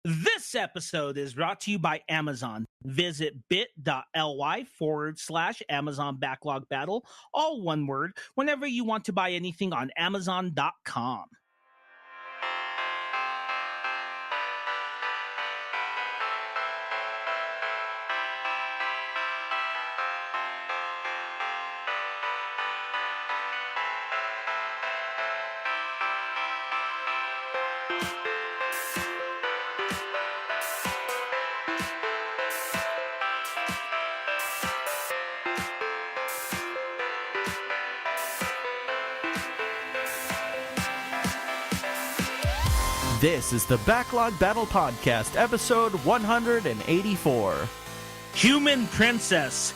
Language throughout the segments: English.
This episode is brought to you by Amazon. Visit bit.ly/Amazon Backlog Battle, all one word, whenever you want to buy anything on Amazon.com. This is the Backlog Battle Podcast, episode 184. Human Princess.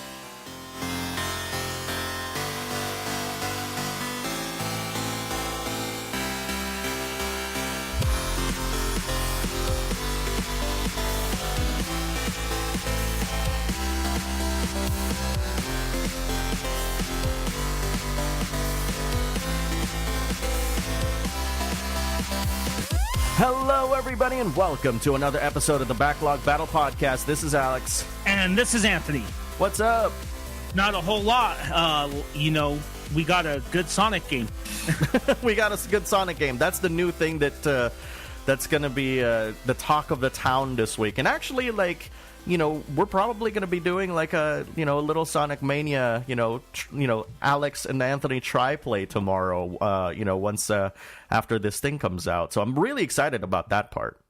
Hello, everybody, and welcome to another episode of the Backlog Battle Podcast. This is Alex. And this is Anthony. What's up? Not a whole lot. We got a good Sonic game. We got a good Sonic game. That's the new thing that's going to be the talk of the town this week. And actually, we're probably going to be doing a little Sonic Mania, Alex and Anthony tri-play tomorrow, once after this thing comes out. So I'm really excited about that part.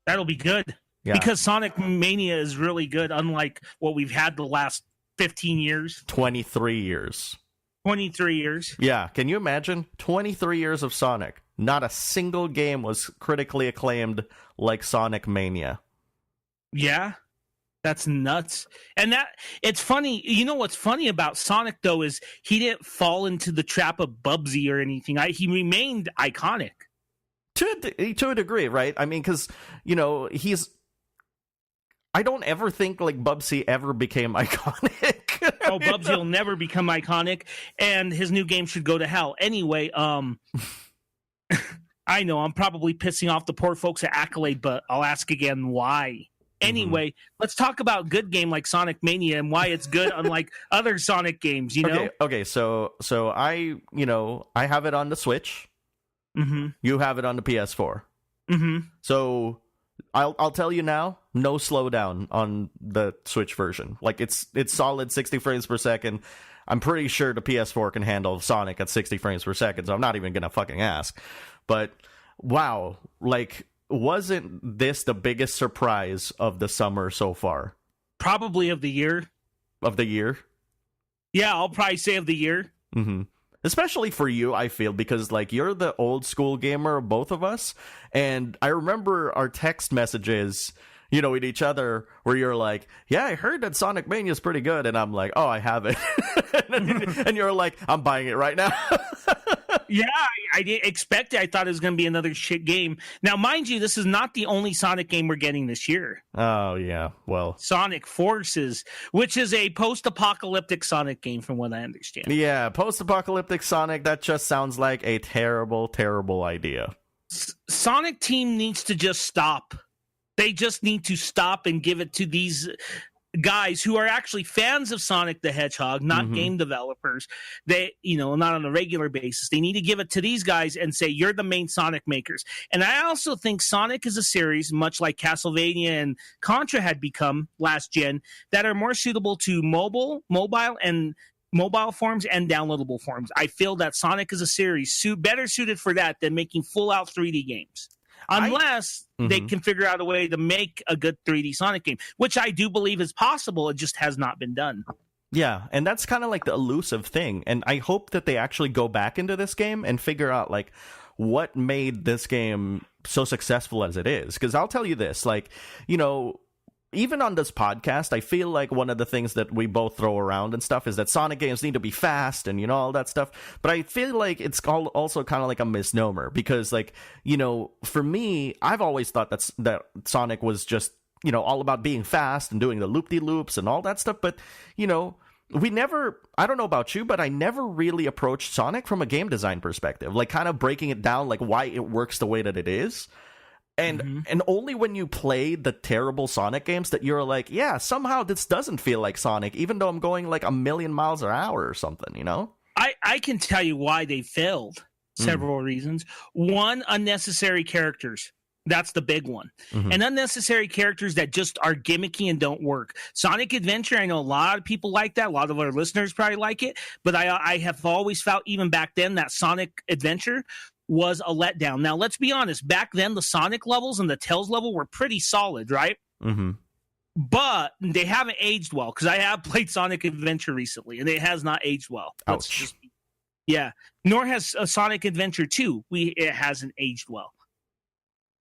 That'll be good. Yeah. Because Sonic Mania is really good, unlike what we've had the last 15 years. 23 years. 23 years. Yeah, can you imagine? 23 years of Sonic. Not a single game was critically acclaimed like Sonic Mania. Yeah. That's nuts. And it's funny. You know what's funny about Sonic, though, is he didn't fall into the trap of Bubsy or anything. He remained iconic. To a degree, right? I mean, because, I don't ever think, Bubsy ever became iconic. Oh, Bubsy will never become iconic, and his new game should go to hell. Anyway, I know I'm probably pissing off the poor folks at Accolade, but I'll ask again, why? Anyway, Let's talk about good game like Sonic Mania and why it's good, unlike other Sonic games. Okay. So I have it on the Switch. Mm-hmm. You have it on the PS4. Mm-hmm. So I'll tell you now, no slowdown on the Switch version. It's solid 60 frames per second. I'm pretty sure the PS4 can handle Sonic at 60 frames per second. So I'm not even gonna fucking ask. But wow, wasn't this the biggest surprise of the summer so far? Probably of the year. Of the year? Yeah, I'll probably say of the year. Mm-hmm. Especially for you, I feel, because you're the old school gamer of both of us, and I remember our text messages, with each other, where you're like, yeah, I heard that Sonic Mania is pretty good, and I'm like, oh, I have it. And you're like, I'm buying it right now. Yeah, I didn't expect it. I thought it was going to be another shit game. Now, mind you, this is not the only Sonic game we're getting this year. Oh, yeah. Well, Sonic Forces, which is a post-apocalyptic Sonic game, from what I understand. Yeah, post-apocalyptic Sonic, that just sounds like a terrible, terrible idea. Sonic Team needs to just stop. They just need to stop and give it to these guys who are actually fans of Sonic the Hedgehog, not game developers. They, not on a regular basis. They need to give it to these guys and say, you're the main Sonic makers. And I also think Sonic is a series, much like Castlevania and Contra had become last gen, that are more suitable to mobile forms and downloadable forms. I feel that Sonic is a series better suited for that than making full-out 3D games. Unless they can figure out a way to make a good 3D Sonic game, which I do believe is possible. It just has not been done. Yeah, and that's kind of the elusive thing. And I hope that they actually go back into this game and figure out, what made this game so successful as it is. Because I'll tell you this, even on this podcast, I feel like one of the things that we both throw around and stuff is that Sonic games need to be fast and, all that stuff. But I feel like it's also kind of like a misnomer because, for me, I've always thought that Sonic was just, all about being fast and doing the loop-de-loops and all that stuff. But, we never, I don't know about you, but I never really approached Sonic from a game design perspective, kind of breaking it down, why it works the way that it is. And only when you play the terrible Sonic games that you're like, yeah, somehow this doesn't feel like Sonic, even though I'm going like 1,000,000 miles an hour or something, you know? I can tell you why they failed. Several reasons. One, unnecessary characters. That's the big one. And unnecessary characters that just are gimmicky and don't work. Sonic Adventure, I know a lot of people like that. A lot of our listeners probably like it. But I have always felt, even back then, that Sonic Adventure was a letdown. Now, let's be honest. Back then, the Sonic levels and the Tails level were pretty solid, right? But they haven't aged well, because I have played Sonic Adventure recently, and it has not aged well. Ouch. Yeah. Nor has Sonic Adventure 2. It hasn't aged well.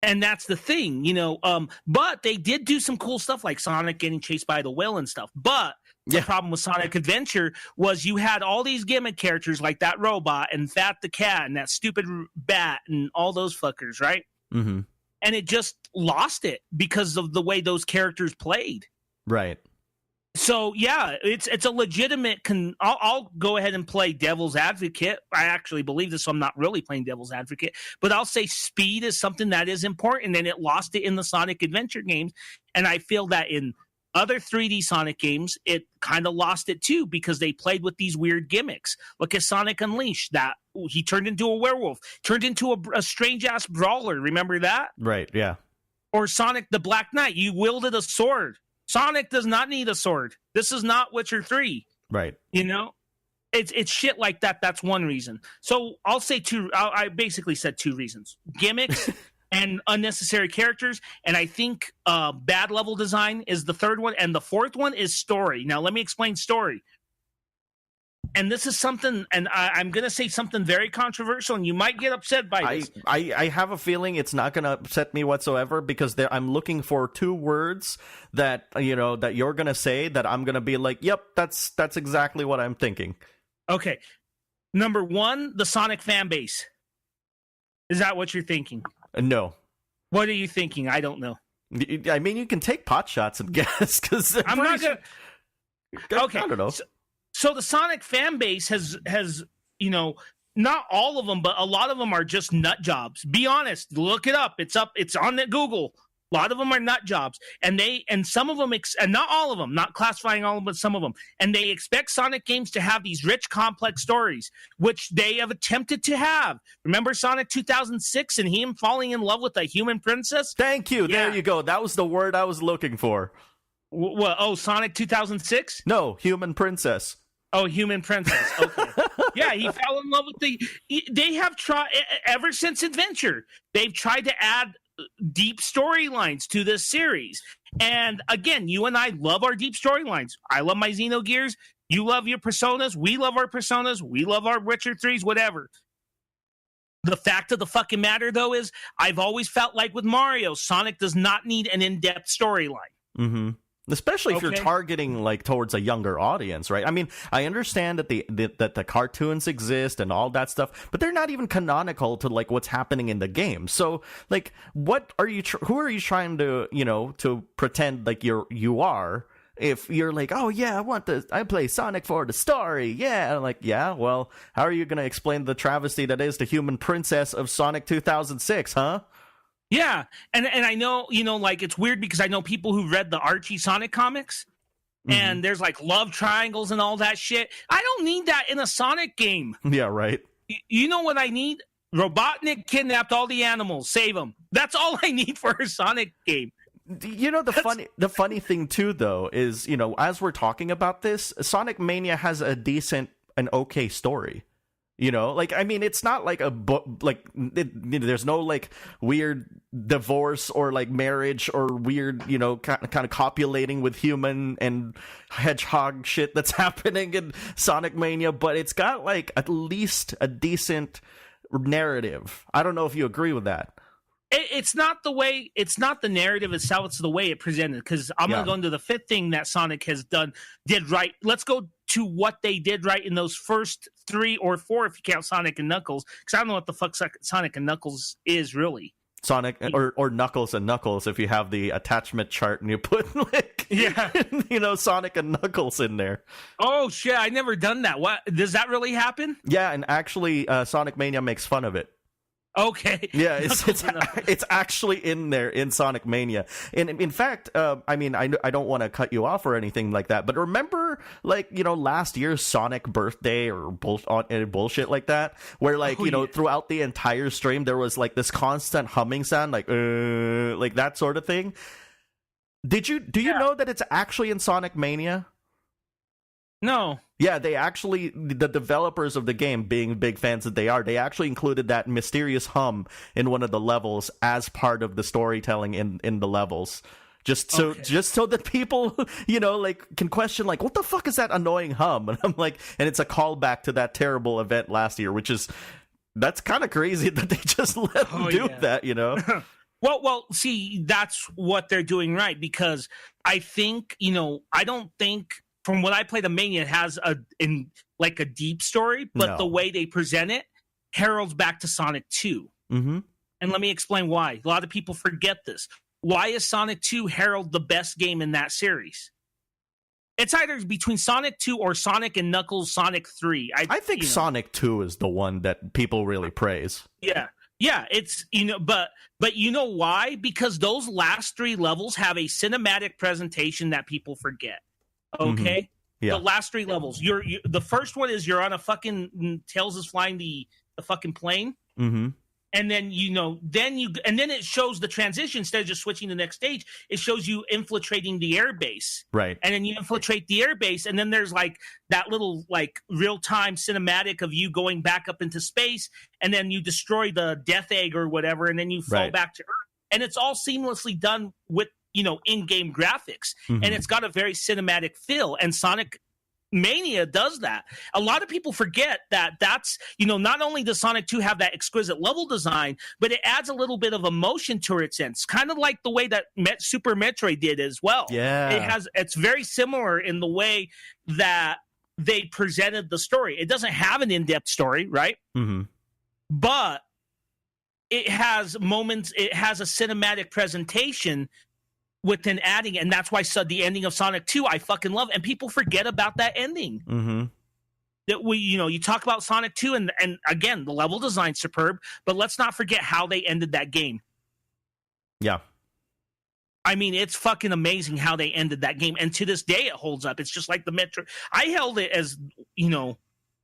And that's the thing, you know. But they did do some cool stuff, like Sonic getting chased by the whale and stuff. But the problem with Sonic Adventure was you had all these gimmick characters like that robot and Fat the Cat and that stupid bat and all those fuckers, right? And it just lost it because of the way those characters played. Right. So, yeah, it's a legitimate... I'll go ahead and play devil's advocate. I actually believe this, so I'm not really playing devil's advocate. But I'll say speed is something that is important, and it lost it in the Sonic Adventure games. And I feel that in other 3D Sonic games, it kind of lost it too, because they played with these weird gimmicks. Look at Sonic Unleashed. That he turned into a werewolf, turned into a strange-ass brawler. Remember that? Right, yeah. Or Sonic the Black Knight. You wielded a sword. Sonic does not need a sword. This is not Witcher 3. Right. You know? It's shit like that. That's one reason. So I'll say two. I basically said two reasons. Gimmicks and unnecessary characters. And I think bad level design is the third one. And the fourth one is story. Now, let me explain story. And this is something, and I'm going to say something very controversial, and you might get upset by this. I have a feeling it's not going to upset me whatsoever, because I'm looking for two words that, you know, that you're going to say that I'm going to be like, yep, that's exactly what I'm thinking. Okay. Number one, the Sonic fan base. Is that what you're thinking? No. What are you thinking? I don't know. I mean, you can take pot shots and guess, because I'm not going to... Okay. I don't know. So the Sonic fan base has, you know, not all of them, but a lot of them are just nut jobs. Be honest. Look it up. It's on the Google. A lot of them are nut jobs. And some of them, and not all of them, not classifying all of them, but some of them. And they expect Sonic games to have these rich, complex stories, which they have attempted to have. Remember Sonic 2006 and him falling in love with a human princess? Thank you. Yeah. There you go. That was the word I was looking for. What? Oh, Sonic 2006? No, human princess. Oh, human princess. Okay. Yeah, he fell in love with they have tried, ever since Adventure, they've tried to add deep storylines to this series. And again, you and I love our deep storylines. I love my Xenogears. You love your Personas. We love our Personas. We love our Witcher 3s, whatever. The fact of the fucking matter, though, is I've always felt like with Mario, Sonic does not need an in-depth storyline. Mm-hmm. Especially if you're targeting like towards a younger audience, right? I mean, I understand that the cartoons exist and all that stuff, but they're not even canonical to like what's happening in the game. So, like, what are you? Who are you trying to, you know, to pretend like you are? If you're like, oh yeah, I play Sonic for the story, yeah, I'm like, yeah, well, how are you gonna explain the travesty that is the human princess of Sonic 2006, huh? Yeah, and I know, you know, like, it's weird because I know people who read the Archie Sonic comics, and there's, like, love triangles and all that shit. I don't need that in a Sonic game. Yeah, right. You know what I need? Robotnik kidnapped all the animals. Save them. That's all I need for a Sonic game. You know, the funny thing, too, though, is, you know, as we're talking about this, Sonic Mania has a decent, an okay story. You know, like, I mean, it's not like a book, like, there's no, like, weird divorce or, like, marriage or weird, you know, kind of copulating with human and hedgehog shit that's happening in Sonic Mania, but it's got, like, at least a decent narrative. I don't know if you agree with that. It's not the narrative itself, it's the way it presented, because I'm going to go into the fifth thing that Sonic did right. Let's go to what they did right in those first 3 or 4, if you count Sonic and Knuckles, because I don't know what the fuck Sonic and Knuckles is, really. Sonic, or Knuckles and Knuckles, if you have the attachment chart and you put, like, you know, Sonic and Knuckles in there. Oh, shit, I never done that. What? Does that really happen? Yeah, and actually, Sonic Mania makes fun of it. Okay. Yeah, it's actually in there in Sonic Mania. And in fact, I mean, I don't want to cut you off or anything like that, but remember, like, you know, last year's Sonic birthday or bullshit like that, where like, throughout the entire stream there was like this constant humming sound, like that sort of thing. Do you know that it's actually in Sonic Mania? No. Yeah, they actually, the developers of the game, being big fans that they are, they actually included that mysterious hum in one of the levels as part of the storytelling in the levels. Just so that people, you know, like, can question, like, what the fuck is that annoying hum? And I'm like, and it's a callback to that terrible event last year, which is, that's kind of crazy that they just let them do that, you know? Well, see, that's what they're doing right, because I think, you know, I don't think, from what I played, the Mania has a deep story, but the way they present it heralds back to Sonic 2. Mm-hmm. And let me explain why. A lot of people forget this. Why is Sonic 2 heralded the best game in that series? It's either between Sonic 2 or Sonic and Knuckles Sonic 3. I think Sonic 2 is the one that people really praise. Yeah. Yeah, it's, you know, but you know why? Because those last 3 levels have a cinematic presentation that people forget. Okay, yeah. The last 3 levels. The first one is you're on a fucking Tails is flying the fucking plane, and then then it shows the transition. Instead of just switching to the next stage, it shows you infiltrating the airbase, right? And then you infiltrate the airbase, and then there's like that little like real time cinematic of you going back up into space, and then you destroy the Death Egg or whatever, and then you fall back to Earth, and it's all seamlessly done with, you know, in-game graphics, and it's got a very cinematic feel, and Sonic Mania does that. A lot of people forget that that's, you know, not only does Sonic 2 have that exquisite level design, but it adds a little bit of emotion to its sense, kind of like the way that Super Metroid did as well. Yeah. It's very similar in the way that they presented the story. It doesn't have an in-depth story, right? But it has moments, it has a cinematic presentation within adding, and that's why the ending of Sonic 2 I fucking love, and people forget about that ending. That you talk about Sonic 2, and again, the level design's superb, but let's not forget how they ended that game. Yeah. I mean, it's fucking amazing how they ended that game, and to this day it holds up. It's just like the Metro. I held it as, you know,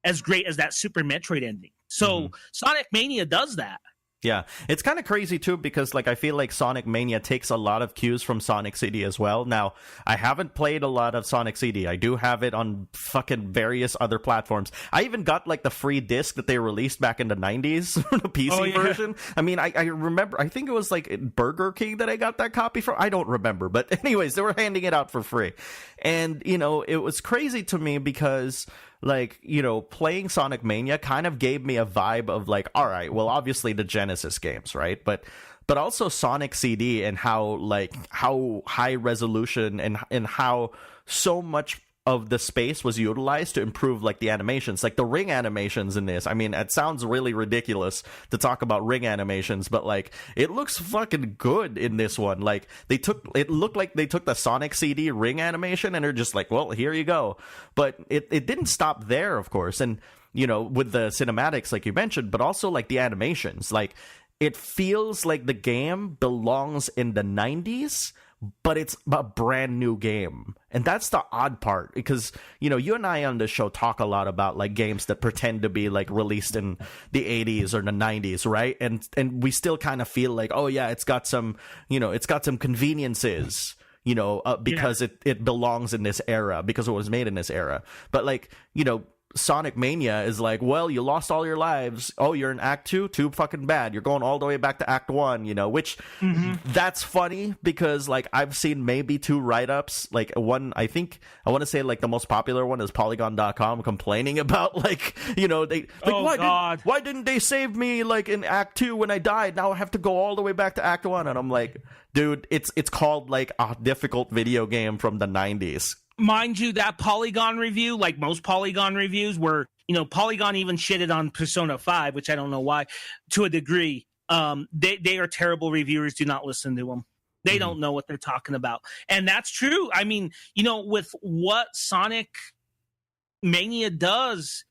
as great as that Super Metroid ending. So Sonic Mania does that. Yeah, it's kind of crazy too, because like I feel like Sonic Mania takes a lot of cues from Sonic CD as well. Now, I haven't played a lot of Sonic CD. I do have it on fucking various other platforms. I even got like the free disc that they released back in the 90s, the PC version. I mean, I remember, I think it was like Burger King that I got that copy from. I don't remember, but anyways, they were handing it out for free. And, you know, it was crazy to me because, like, you know, playing Sonic Mania kind of gave me a vibe of like, all right, well, obviously the Genesis games, right? But also Sonic CD, and how high resolution and how so much of the space was utilized to improve like the animations, like the ring animations in this. I mean, it sounds really ridiculous to talk about ring animations, but like it looks fucking good in this one. Like it looked like they took the Sonic CD ring animation and they're just like, well, here you go. But it didn't stop there, of course. And, you know, with the cinematics, like you mentioned, but also like the animations, like it feels like the game belongs in the 90s, but it's a brand new game. And that's the odd part, because, you know, you and I on this show talk a lot about like games that pretend to be like released in the 80s or the 90s, right? And we still kind of feel like, oh yeah, it's got some, you know, it's got some conveniences, you know, because it belongs in this era, because it was made in this era. But like, you know, Sonic Mania is like, well, you lost all your lives. Oh, you're in Act 2? Too fucking bad. You're going all the way back to Act 1, you know, which that's funny, because like I've seen maybe 2 write-ups. Like one, I think, I want to say like the most popular one is Polygon.com complaining about like, you know, they like, why didn't they save me like in Act 2 when I died? Now I have to go all the way back to Act 1. And I'm like, dude, it's called like a difficult video game from the 90s. Mind you, that Polygon review, like most Polygon reviews, were, you know, Polygon even shitted on Persona 5, which I don't know why, to a degree. They are terrible reviewers. Do not listen to them. They don't know what they're talking about. And that's true. I mean, you know, with what Sonic Mania does,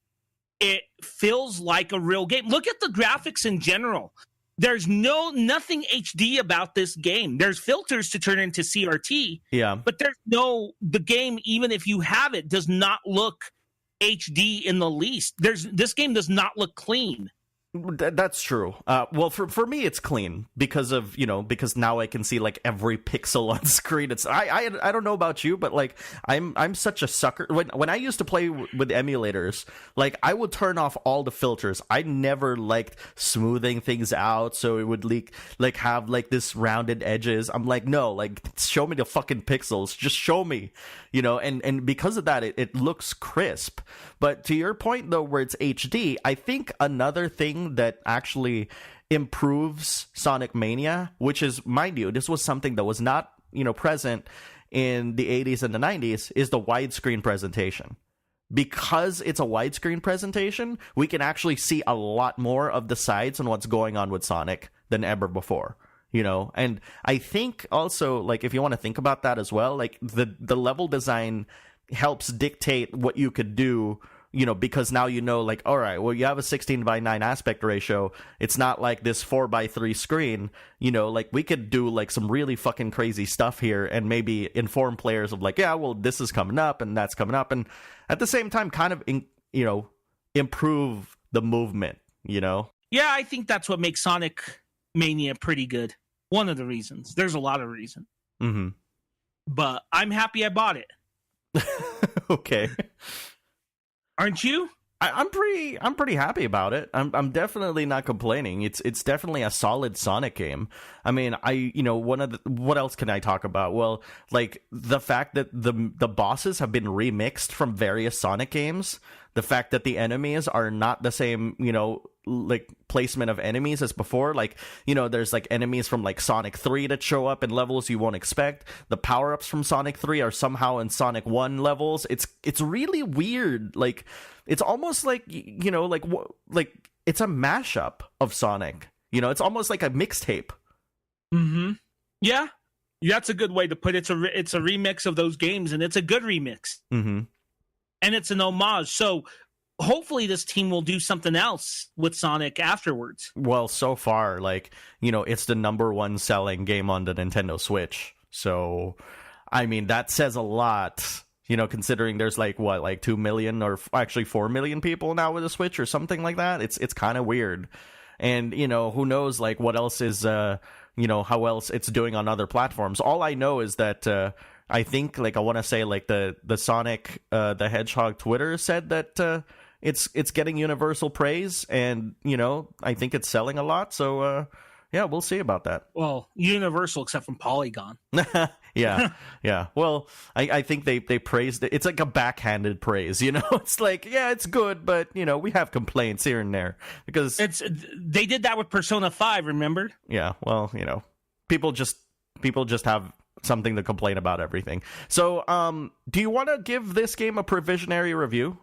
it feels like a real game. Look at the graphics in general. There's nothing HD about this game. There's filters to turn into CRT. Yeah. But the game, even if you have it, does not look HD in the least. This game does not look clean. That's true. Well, for me, it's clean because now I can see like every pixel on screen. It's I don't know about you, but like I'm such a sucker. When I used to play with emulators, like I would turn off all the filters. I never liked smoothing things out so it would have like this rounded edges. I'm like, no, like show me the fucking pixels. Just show me, and because of that, it looks crisp. But to your point though, where it's HD, I think another thing that actually improves Sonic Mania, which is, mind you, this was something that was not, present in the 80s and the 90s, is the widescreen presentation. Because it's a widescreen presentation, we can actually see a lot more of the sides and what's going on with Sonic than ever before. And I think also, like, if you want to think about that as well, like the level design helps dictate what you could do, because now like, all right, well, you have a 16:9 aspect ratio. It's not like this 4:3 screen, like we could do like some really fucking crazy stuff here and maybe inform players of like, yeah, well, this is coming up and that's coming up. And at the same time, kind of, improve the movement, Yeah, I think that's what makes Sonic Mania pretty good. One of the reasons. There's a lot of reasons. Mm-hmm. But I'm happy I bought it. Okay. Aren't you? I'm pretty happy about it. I'm definitely not complaining. It's definitely a solid Sonic game. I mean, what else can I talk about? Well, like the fact that the bosses have been remixed from various Sonic games. The fact that the enemies are not the same, like placement of enemies as before. Like, there's like enemies from like Sonic 3 that show up in levels you won't expect. The power-ups from Sonic 3 are somehow in Sonic 1 levels. It's really weird. Like, it's almost like, like it's a mashup of Sonic. It's almost like a mixtape. Mm-hmm. Yeah. That's a good way to put it. It's a remix of those games, and it's a good remix. Mm-hmm. And it's an homage. So hopefully this team will do something else with Sonic afterwards. Well, so far, like, it's the number one selling game on the Nintendo Switch. So, I mean, that says a lot, considering there's like, 2 million or actually 4 million people now with a Switch or something like that. It's kind of weird. And, who knows, like, what else is, how else it's doing on other platforms. All I know is that, I think, like, I want to say, like, the Sonic the Hedgehog Twitter said that it's getting universal praise, and I think it's selling a lot. So yeah, we'll see about that. Well, universal except from Polygon. Yeah. Well, I think they praised it. It's like a backhanded praise, It's like, yeah, it's good, but we have complaints here and there because they did that with Persona 5. Remember? Yeah. Well, people just have something to complain about everything. So, do you want to give this game a provisionary review?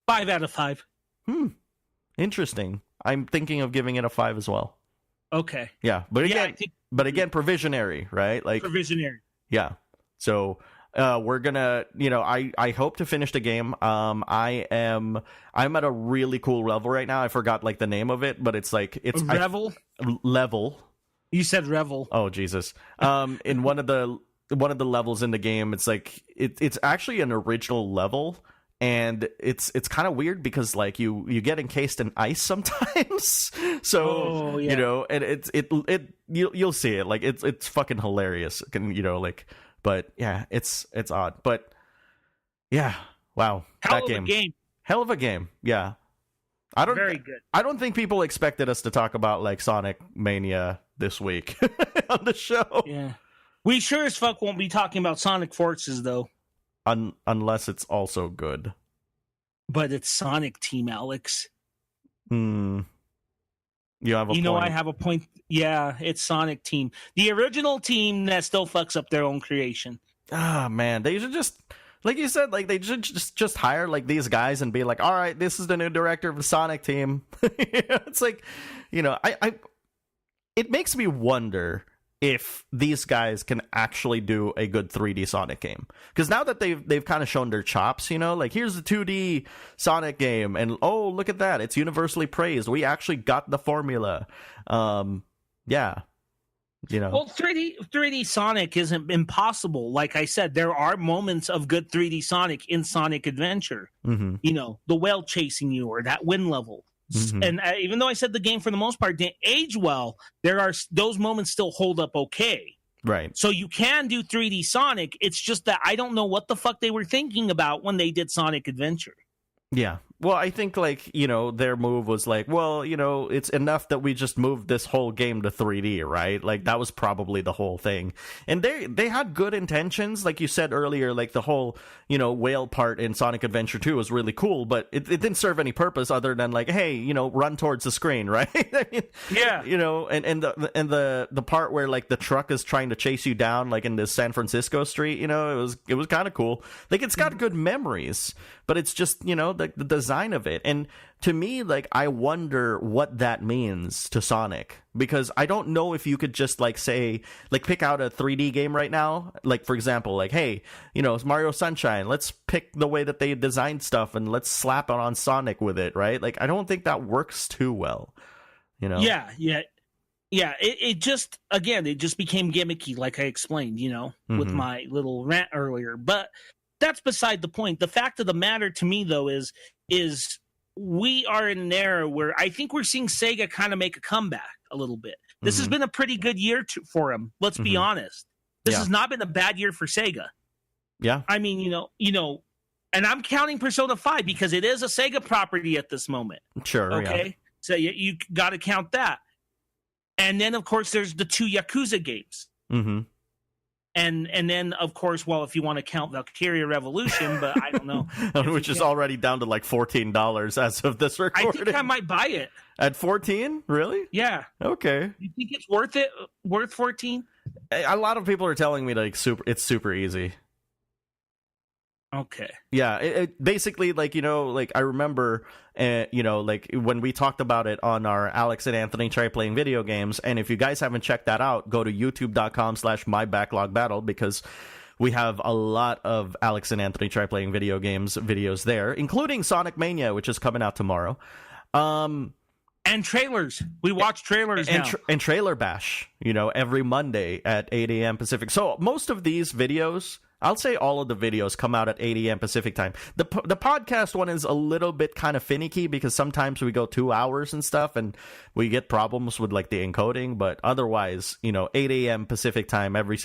5 out of 5. Interesting. I'm thinking of giving it a 5 as well. Okay. Yeah, but again, provisionary, right? Like provisionary. Yeah. So, we're gonna, I hope to finish the game. I'm at a really cool level right now. I forgot like the name of it, but it's like level. You said Revel. Oh Jesus! In one of the levels in the game, it's like it's actually an original level, and it's kind of weird because like you get encased in ice sometimes. So and you'll see it, like it's fucking hilarious, but yeah, it's odd, but yeah, wow, Hell of a game. Yeah. Very good. I don't think people expected us to talk about like Sonic Mania this week on the show. Yeah, we sure as fuck won't be talking about Sonic Forces though, unless it's also good. But it's Sonic Team, Alex. You have a point. I have a point. Yeah, it's Sonic Team, the original team that still fucks up their own creation. Ah, man, they should just. Like you said, like they should just hire like these guys and be like, all right, this is the new director of the Sonic team. It's like, it makes me wonder if these guys can actually do a good 3D Sonic game. Because now that they've kind of shown their chops, like here's the 2D Sonic game, and oh, look at that, it's universally praised. We actually got the formula. Yeah. Well, 3D Sonic isn't impossible. Like I said, there are moments of good 3D Sonic in Sonic Adventure. Mm-hmm. The whale chasing you or that wind level. Mm-hmm. And even though I said the game for the most part didn't age well, those moments still hold up okay. Right. So you can do 3D Sonic. It's just that I don't know what the fuck they were thinking about when they did Sonic Adventure. Yeah. Well, I think, their move was like, well, it's enough that we just moved this whole game to 3D, right? Like, that was probably the whole thing. And they had good intentions. Like you said earlier, like, the whole, whale part in Sonic Adventure 2 was really cool, but it didn't serve any purpose other than, like, hey, run towards the screen, right? I mean, yeah. And the part where, like, the truck is trying to chase you down, like, in this San Francisco street, it was kind of cool. Like, it's got good memories, but it's just, the design of it. And to me, like, I wonder what that means to Sonic, because I don't know if you could just say pick out a 3D game right now, like, for example, like, hey, it's Mario Sunshine, let's pick the way that they designed stuff and let's slap it on Sonic with it, right? Like, I don't think that works too well, yeah it just became gimmicky, like I explained, with my little rant earlier. But that's beside the point. The fact of the matter to me, though, is we are in an era where I think we're seeing Sega kind of make a comeback a little bit. This has been a pretty good year for them. Let's be honest. This has not been a bad year for Sega. Yeah. I mean, and I'm counting Persona 5 because it is a Sega property at this moment. Sure. Okay. Yeah. So you got to count that. And then, of course, there's the 2 Yakuza games. Mm-hmm. And then, of course, well, if you want to count Valkyria Revolution, but I don't know. Which is already down to like $14 as of this recording. I think I might buy it. At 14? Really? Yeah. Okay. You think it's worth it? Worth 14? A lot of people are telling me it's super easy. Okay. Yeah, it basically, I remember, when we talked about it on our Alex and Anthony Try Playing Video Games, and if you guys haven't checked that out, go to youtube.com/mybacklogbattle, because we have a lot of Alex and Anthony Try Playing Video Games videos there, including Sonic Mania, which is coming out tomorrow. And trailers. We watch trailers now. And Trailer Bash, every Monday at 8 a.m. Pacific. So most of these videos, I'll say all of the videos, come out at 8 a.m. Pacific time. The podcast one is a little bit kind of finicky because sometimes we go 2 hours and stuff and we get problems with the encoding. But otherwise, 8 a.m. Pacific time every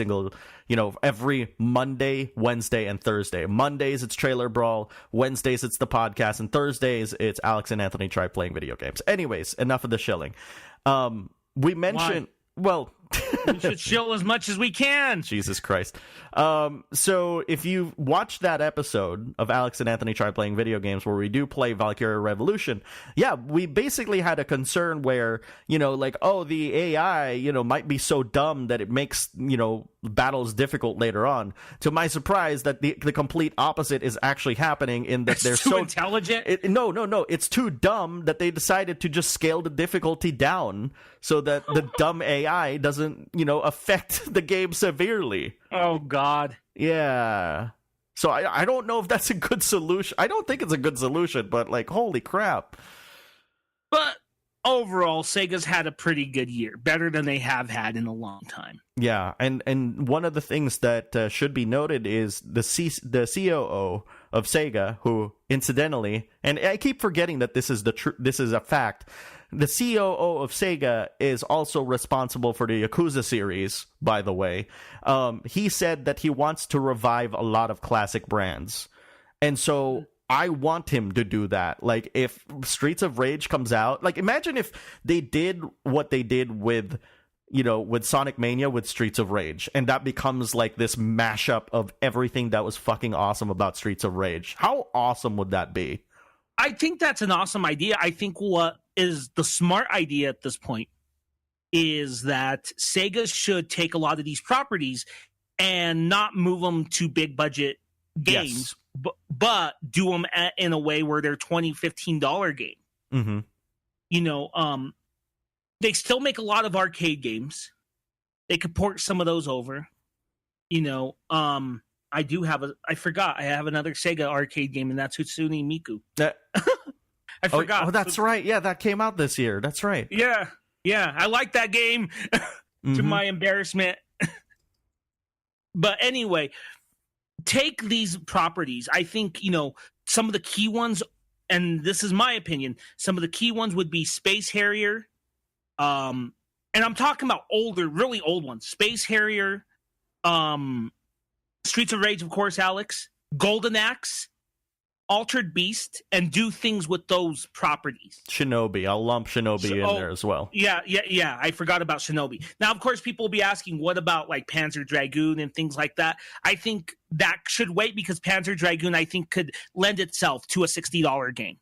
Monday, Wednesday, and Thursday. Mondays, it's Trailer Brawl. Wednesdays, it's the podcast. And Thursdays, it's Alex and Anthony Try Playing Video Games. Anyways, enough of the shilling. We mentioned... Why? Well... we should chill as much as we can. Jesus Christ. So if you watch that episode of Alex and Anthony Try Playing Video Games where we do play Valkyria Revolution, yeah, we basically had a concern where, the AI, might be so dumb that it makes, battles difficult later on. To my surprise, that the complete opposite is actually happening in that they're too so intelligent. No. It's too dumb that they decided to just scale the difficulty down so that the dumb AI doesn't, affect the game severely. Oh, God. Yeah. So I don't know if that's a good solution. I don't think it's a good solution, but holy crap. But overall, Sega's had a pretty good year. Better than they have had in a long time. Yeah, and one of the things that should be noted is the COO of Sega, who incidentally, and I keep forgetting that this is a fact, the COO of Sega is also responsible for the Yakuza series, by the way. He said that he wants to revive a lot of classic brands. And so I want him to do that. If Streets of Rage comes out, imagine if they did what they did with Sonic Mania with Streets of Rage, and that becomes this mashup of everything that was fucking awesome about Streets of Rage. How awesome would that be? I think that's an awesome idea. I think what is the smart idea at this point is that Sega should take a lot of these properties and not move them to big budget games, but do them in a way where they're $20, $15 game. Mm-hmm. They still make a lot of arcade games. They could port some of those over. I do have I have another Sega arcade game, and that's Hatsune Miku. I forgot. Oh, that's right. Yeah, that came out this year. That's right. Yeah. I like that game to my embarrassment. But anyway, take these properties. I think, some of the key ones, and this is my opinion, some of the key ones would be Space Harrier. And I'm talking about older, really old ones. Space Harrier, Streets of Rage, of course, Alex, Golden Axe, Altered Beast, and do things with those properties. Shinobi. I'll lump Shinobi in there as well. Yeah. I forgot about Shinobi. Now, of course, people will be asking, what about like Panzer Dragoon and things like that? I think that should wait because Panzer Dragoon, I think, could lend itself to a $60 game.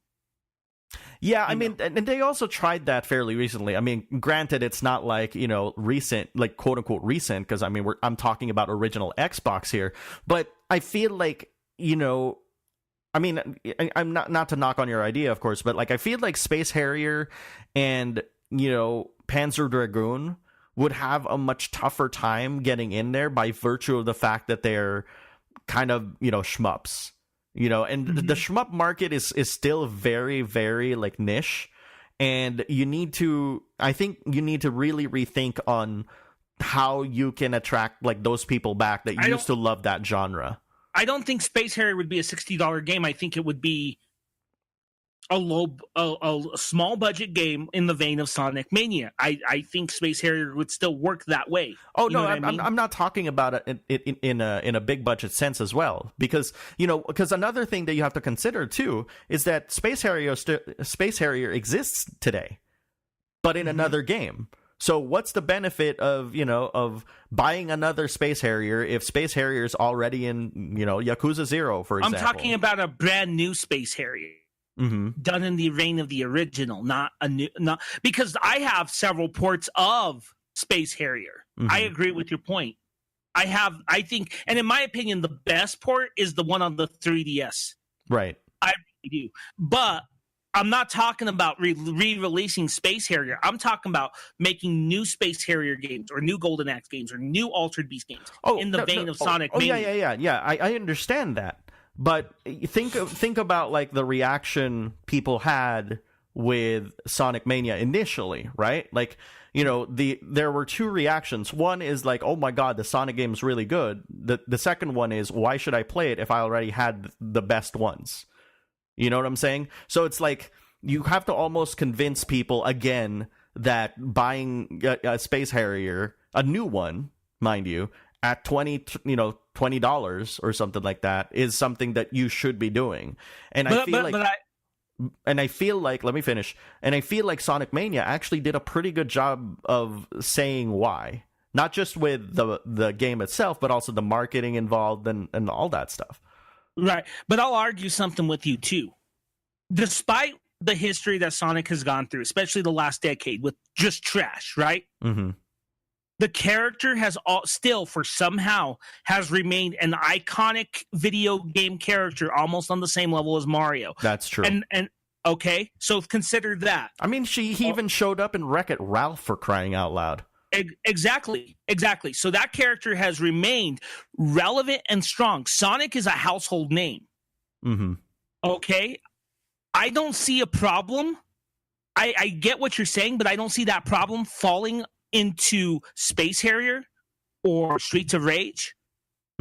Yeah, I mean, and they also tried that fairly recently. I mean, granted, it's not like, recent, like quote unquote recent, because I mean, I'm talking about original Xbox here. But I feel like, I mean, I'm not to knock on your idea, of course, but like I feel like Space Harrier and, Panzer Dragoon would have a much tougher time getting in there by virtue of the fact that they're kind of, shmups. And the shmup market is still very, very like niche, and I think you need to really rethink on how you can attract like those people back that used to love that genre. I don't think Space Harrier would be a $60 game. I think it would be a small budget game in the vein of Sonic Mania. I think Space Harrier would still work that way. Oh, no, I'm not talking about it in a big budget sense as well, because another thing that you have to consider too is that Space Harrier exists today, but in another game. So what's the benefit of buying another Space Harrier if Space Harrier is already in Yakuza 0, for example? I'm talking about a brand new Space Harrier. Done in the vein of the original, not because I have several ports of Space Harrier. I agree with your point. I think, and in my opinion, the best port is the one on the 3DS. Right. I really do. But I'm not talking about re-releasing Space Harrier. I'm talking about making new Space Harrier games or new Golden Axe games or new Altered Beast games in the vein of Sonic Mania. Yeah. I understand that. But think about like the reaction people had with Sonic Mania initially, right? Like, there were two reactions. One is like, oh my god, the Sonic game is really good. The second one is, why should I play it if I already had the best ones? You know what I'm saying? So it's like you have to almost convince people again that buying a Space Harrier, a new one, mind you, at $20 or something like that is something that you should be doing. And I feel like let me finish. And I feel like Sonic Mania actually did a pretty good job of saying why. Not just with the game itself, but also the marketing involved and all that stuff. Right. But I'll argue something with you too. Despite the history that Sonic has gone through, especially the last decade with just trash, right? The character has still, for somehow, has remained an iconic video game character, almost on the same level as Mario. That's true. And okay, so consider that. I mean, he even showed up in Wreck-It Ralph, for crying out loud. Exactly. So that character has remained relevant and strong. Sonic is a household name. Okay, I don't see a problem. I get what you're saying, but I don't see that problem falling into Space Harrier or Streets of Rage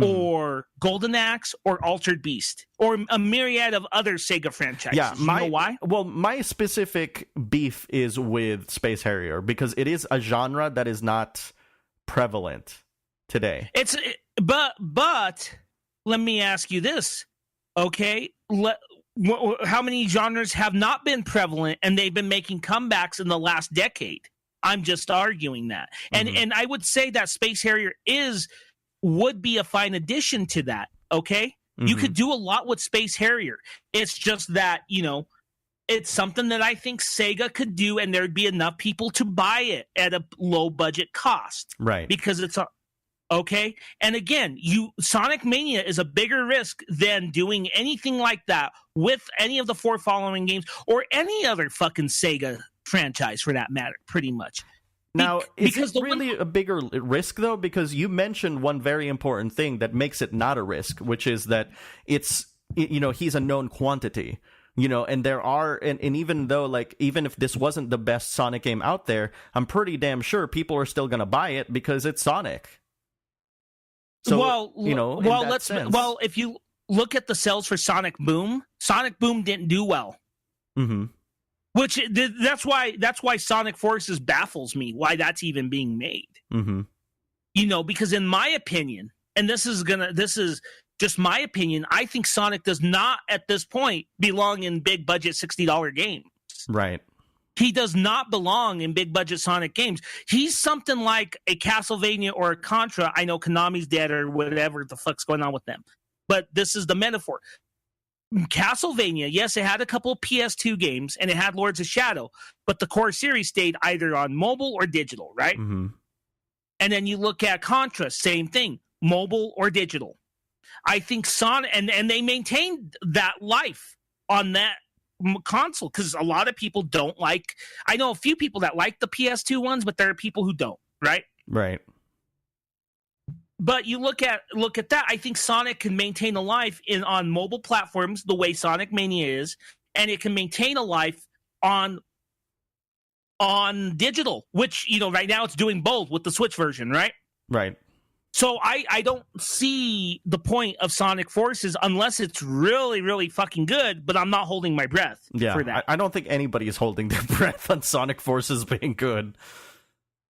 or Golden Axe or Altered Beast or a myriad of other Sega franchises. Yeah, you know why? Well, my specific beef is with Space Harrier because it is a genre that is not prevalent today. But let me ask you this, okay? How many genres have not been prevalent and they've been making comebacks in the last decade? I'm just arguing that. And I would say that Space Harrier would be a fine addition to that, okay? You could do a lot with Space Harrier. It's just that, it's something that I think Sega could do and there'd be enough people to buy it at a low budget cost. Right. Because it's okay? And again, Sonic Mania is a bigger risk than doing anything like that with any of the 4 following games or any other fucking Sega franchise for that matter, pretty much. Now, is it really a bigger risk, though? Because you mentioned one very important thing that makes it not a risk, which is that it's, he's a known quantity. And there are, and even though, even if this wasn't the best Sonic game out there, I'm pretty damn sure people are still going to buy it because it's Sonic. So, if you look at the sales for Sonic Boom didn't do well. Mm-hmm. That's why Sonic Forces baffles me, why that's even being made. Mm-hmm. Because in my opinion, and this is just my opinion, I think Sonic does not, at this point, belong in big budget $60 games. Right. He does not belong in big budget Sonic games. He's something like a Castlevania or a Contra. I know Konami's dead or whatever the fuck's going on with them, but this is the metaphor. Castlevania, yes, it had a couple of PS2 games and it had Lords of Shadow, but the core series stayed either on mobile or digital, right? Mm-hmm. And then you look at Contra, same thing, mobile or digital. I think Sonic, and they maintained that life on that console, because a lot of people don't like, I know a few people that like the PS2 ones, but there are people who don't, right? Right. But you look at that, I think Sonic can maintain a life on mobile platforms the way Sonic Mania is, and it can maintain a life on digital, which, right now it's doing both with the Switch version, right? Right. So I don't see the point of Sonic Forces unless it's really, really fucking good, but I'm not holding my breath for that. I don't think anybody is holding their breath on Sonic Forces being good.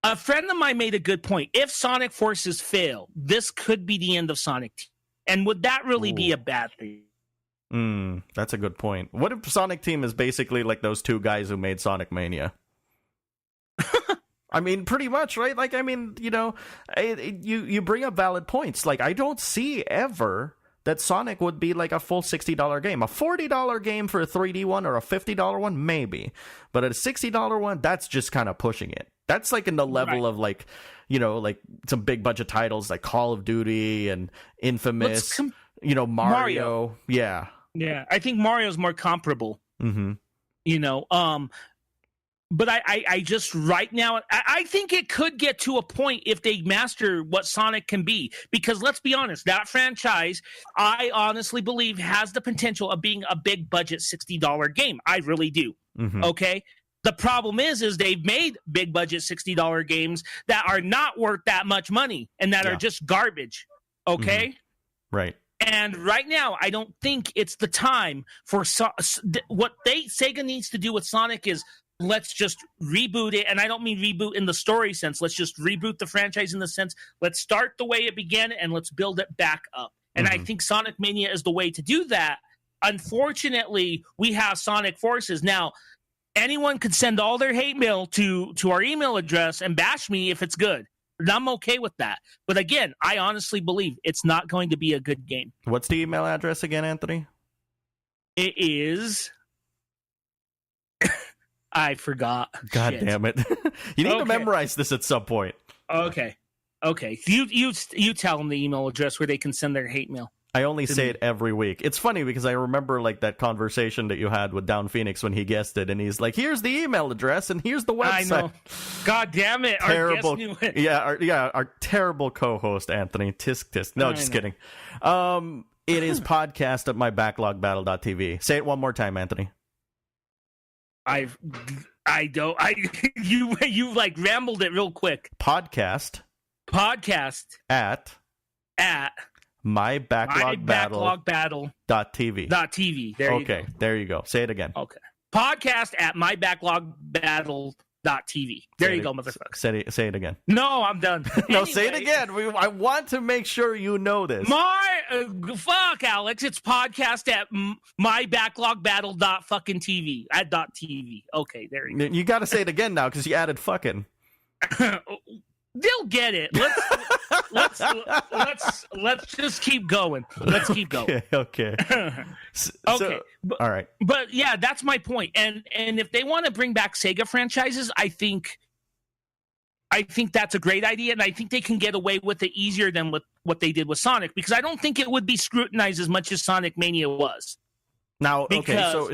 A friend of mine made a good point. If Sonic Forces fail, this could be the end of Sonic Team. And would that really be a bad thing? That's a good point. What if Sonic Team is basically like those two guys who made Sonic Mania? I mean, pretty much, right? You bring up valid points. I don't see ever that Sonic would be like a full $60 game. A $40 game for a 3D one or a $50 one, maybe. But a $60 one, that's just kind of pushing it. That's in the level of some big budget titles like Call of Duty and Infamous, Mario. Yeah. Yeah, I think Mario's more comparable. Mm-hmm. But I just right now, I think it could get to a point if they master what Sonic can be. Because let's be honest, that franchise, I honestly believe, has the potential of being a big budget $60 game. I really do. Mm-hmm. Okay? The problem is they've made big budget $60 games that are not worth that much money and that are just garbage. Okay? Mm-hmm. Right. And right now, I don't think it's the time for what Sega needs to do with Sonic is, let's just reboot it. And I don't mean reboot in the story sense. Let's just reboot the franchise in the sense, let's start the way it began and let's build it back up. And I think Sonic Mania is the way to do that. Unfortunately, we have Sonic Forces. Now, anyone could send all their hate mail to our email address and bash me if it's good. And I'm okay with that. But again, I honestly believe it's not going to be a good game. What's the email address again, Anthony? It is... I forgot. God damn it. You need to memorize this at some point. Okay. You tell them the email address where they can send their hate mail. I only say it every week. It's funny because I remember that conversation that you had with Down Phoenix when he guessed it, and he's like, here's the email address and here's the website. I know. God damn it. Terrible. Our guest knew it. Our terrible co-host, Anthony. Tisk tisk. No, just kidding. It is podcast at mybacklogbattle.tv. Say it one more time, Anthony. You rambled it real quick. Podcast at mybacklogbattle.tv. There you go. Okay, there you go. Say it again. Okay. Podcast at mybacklogbattle.tv. There you go, motherfucker. Say it again. No, I'm done. No, say it again. I want to make sure you know this. Fuck, Alex. It's podcast at mybacklogbattle.fucking.tv. At .tv. Okay, there you go. You got to say it again now because you added fucking. They'll get it. Let's just keep going. Let's keep going. Okay. Okay. All right. But yeah, that's my point. And if they want to bring back Sega franchises, I think that's a great idea, and I think they can get away with it easier than with what they did with Sonic, because I don't think it would be scrutinized as much as Sonic Mania was. Now,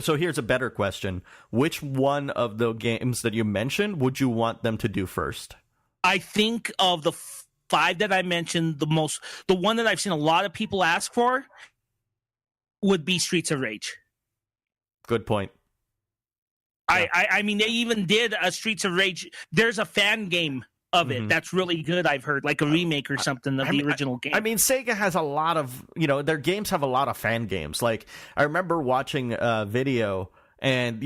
so here's a better question. Which one of the games that you mentioned would you want them to do first? I think of the 5 that I mentioned, the one that I've seen a lot of people ask for would be Streets of Rage. Good point. Yeah. I mean, they even did a Streets of Rage. There's a fan game of it that's really good, I've heard, like a remake or something of the original game. I mean, Sega has a lot of, their games have a lot of fan games. Like, I remember watching a video and,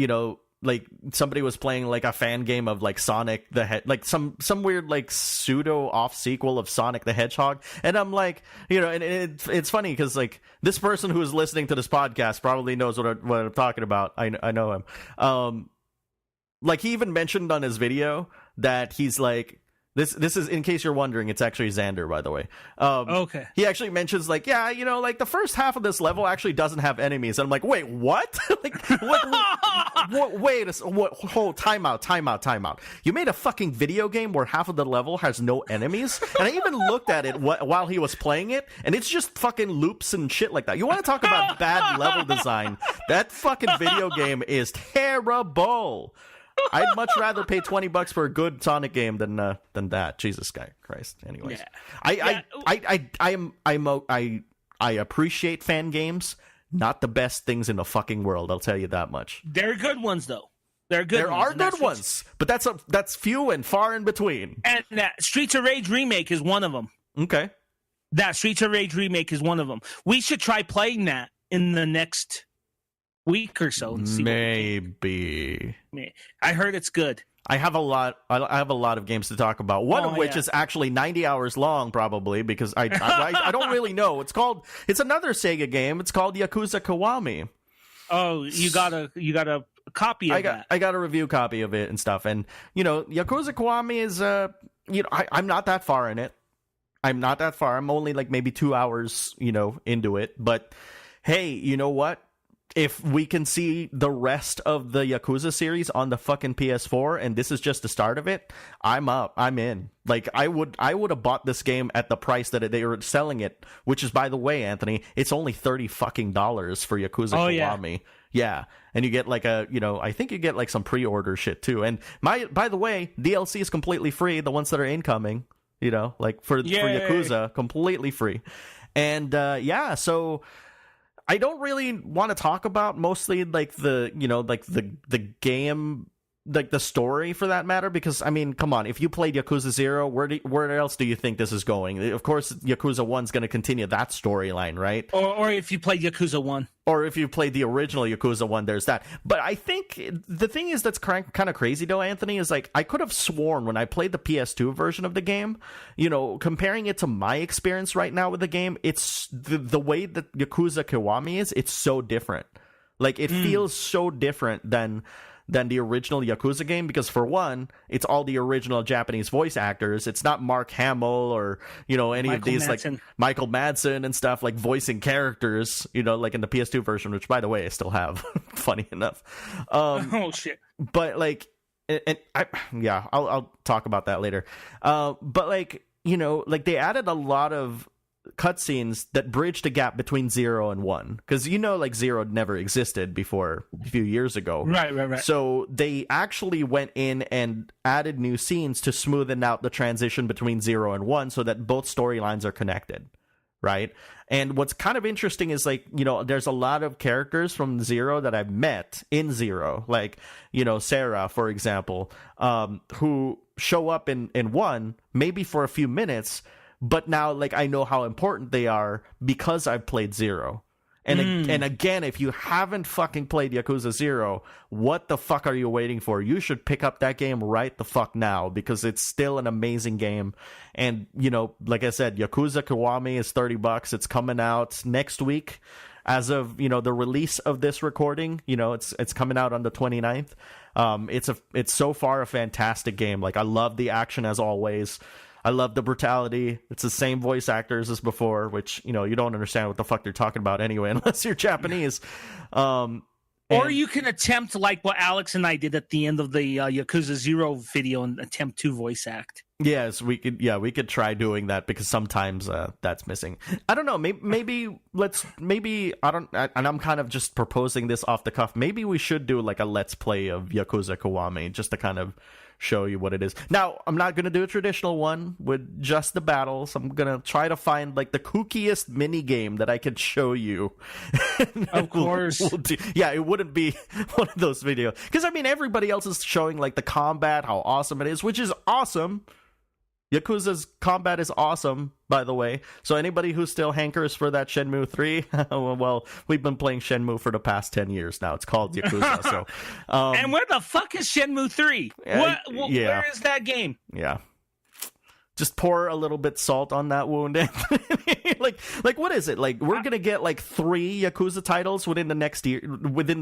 like somebody was playing like a fan game of like Sonic the like some weird like pseudo off sequel of Sonic the Hedgehog, and I'm like, and it's funny because like this person who is listening to this podcast probably knows what I'm talking about. I know him. Like he even mentioned on his video that he's like, This is, in case you're wondering, it's actually Xander, by the way. Okay. He actually mentions, like, yeah, like, the first half of this level actually doesn't have enemies. And I'm like, wait, what? Like, hold, time out. You made a fucking video game where half of the level has no enemies? And I even looked at it while he was playing it, and it's just fucking loops and shit like that. You want to talk about bad level design? That fucking video game is terrible. I'd much rather pay $20 for a good Sonic game than that. Jesus Christ. Anyways, I appreciate fan games. Not the best things in the fucking world. I'll tell you that much. They're good ones, though. There are good ones, but that's few and far in between. And that Streets of Rage remake is one of them. Okay. That Streets of Rage remake is one of them. We should try playing that in the next week or so. And see maybe. I heard it's good. I have a lot of games to talk about. One of which is actually 90 hours long, probably, because I don't really know. It's another Sega game. It's called Yakuza Kiwami. Oh, you got a copy of that. I got a review copy of it and stuff. And Yakuza Kiwami is I'm not that far in it. I'm not that far. I'm only like maybe 2 hours, into it. But hey, you know what? If we can see the rest of the Yakuza series on the fucking PS4, and this is just the start of it, I'm up. I'm in. Like, I would have bought this game at the price that they were selling it, which is, by the way, Anthony, it's only $30 fucking for Yakuza Kiwami. Yeah. And you get like I think you get like some pre-order shit too. And by the way, DLC is completely free. The ones that are incoming, like for Yakuza, completely free. And so I don't really want to talk about mostly like the game, like the story for that matter, because I mean, come on, if you played Yakuza 0, where else do you think this is going? Of course, Yakuza 1's going to continue that storyline, right? Or if you played Yakuza 1. Or if you played the original Yakuza 1, there's that. But I think the thing is that's kind of crazy, though, Anthony, is like I could have sworn when I played the PS2 version of the game, comparing it to my experience right now with the game, it's the way that Yakuza Kiwami is, it's so different. Like, it feels so different than the original Yakuza game, because for one, it's all the original Japanese voice actors. It's not Mark Hamill or any of these Madsen. Like Michael Madsen and stuff, like voicing characters, like in the PS2 version, which by the way I still have. Funny enough. Oh shit! But like, I'll talk about that later. But like like they added a lot of cutscenes that bridge the gap between 0 and 1, because like 0 never existed before a few years ago, right. So they actually went in and added new scenes to smoothen out the transition between 0 and 1 so that both storylines are connected, right? And what's kind of interesting is like there's a lot of characters from 0 that I've met in 0, like Sarah, for example, who show up in 1 maybe for a few minutes. But now, like, I know how important they are because I've played 0. And again, if you haven't fucking played Yakuza 0, what the fuck are you waiting for? You should pick up that game right the fuck now, because it's still an amazing game. And, like I said, Yakuza Kiwami is $30. It's coming out next week. As of, the release of this recording, it's coming out on the 29th. It's so far a fantastic game. Like, I love the action as always. I love the brutality. It's the same voice actors as before, which, you don't understand what the fuck they're talking about anyway, unless you're Japanese. Or you can attempt like what Alex and I did at the end of the Yakuza 0 video and attempt to voice act. Yes, we could try doing that, because sometimes that's missing. I don't know. Maybe and I'm kind of just proposing this off the cuff. Maybe we should do like a let's play of Yakuza Kiwami, just to kind of show you what it is. Now, I'm not going to do a traditional one with just the battles. I'm going to try to find like the kookiest mini game that I could show you. Of course. Yeah, it wouldn't be one of those videos. Because, I mean, everybody else is showing like the combat, how awesome it is, which is awesome. Yakuza's combat is awesome, by the way. So anybody who still hankers for that Shenmue 3, well, we've been playing Shenmue for the past 10 years now. It's called Yakuza. So, and where the fuck is Shenmue 3? Where is that game? Yeah. Just pour a little bit salt on that wound. like what is it? Like, we're gonna get like 3 Yakuza titles within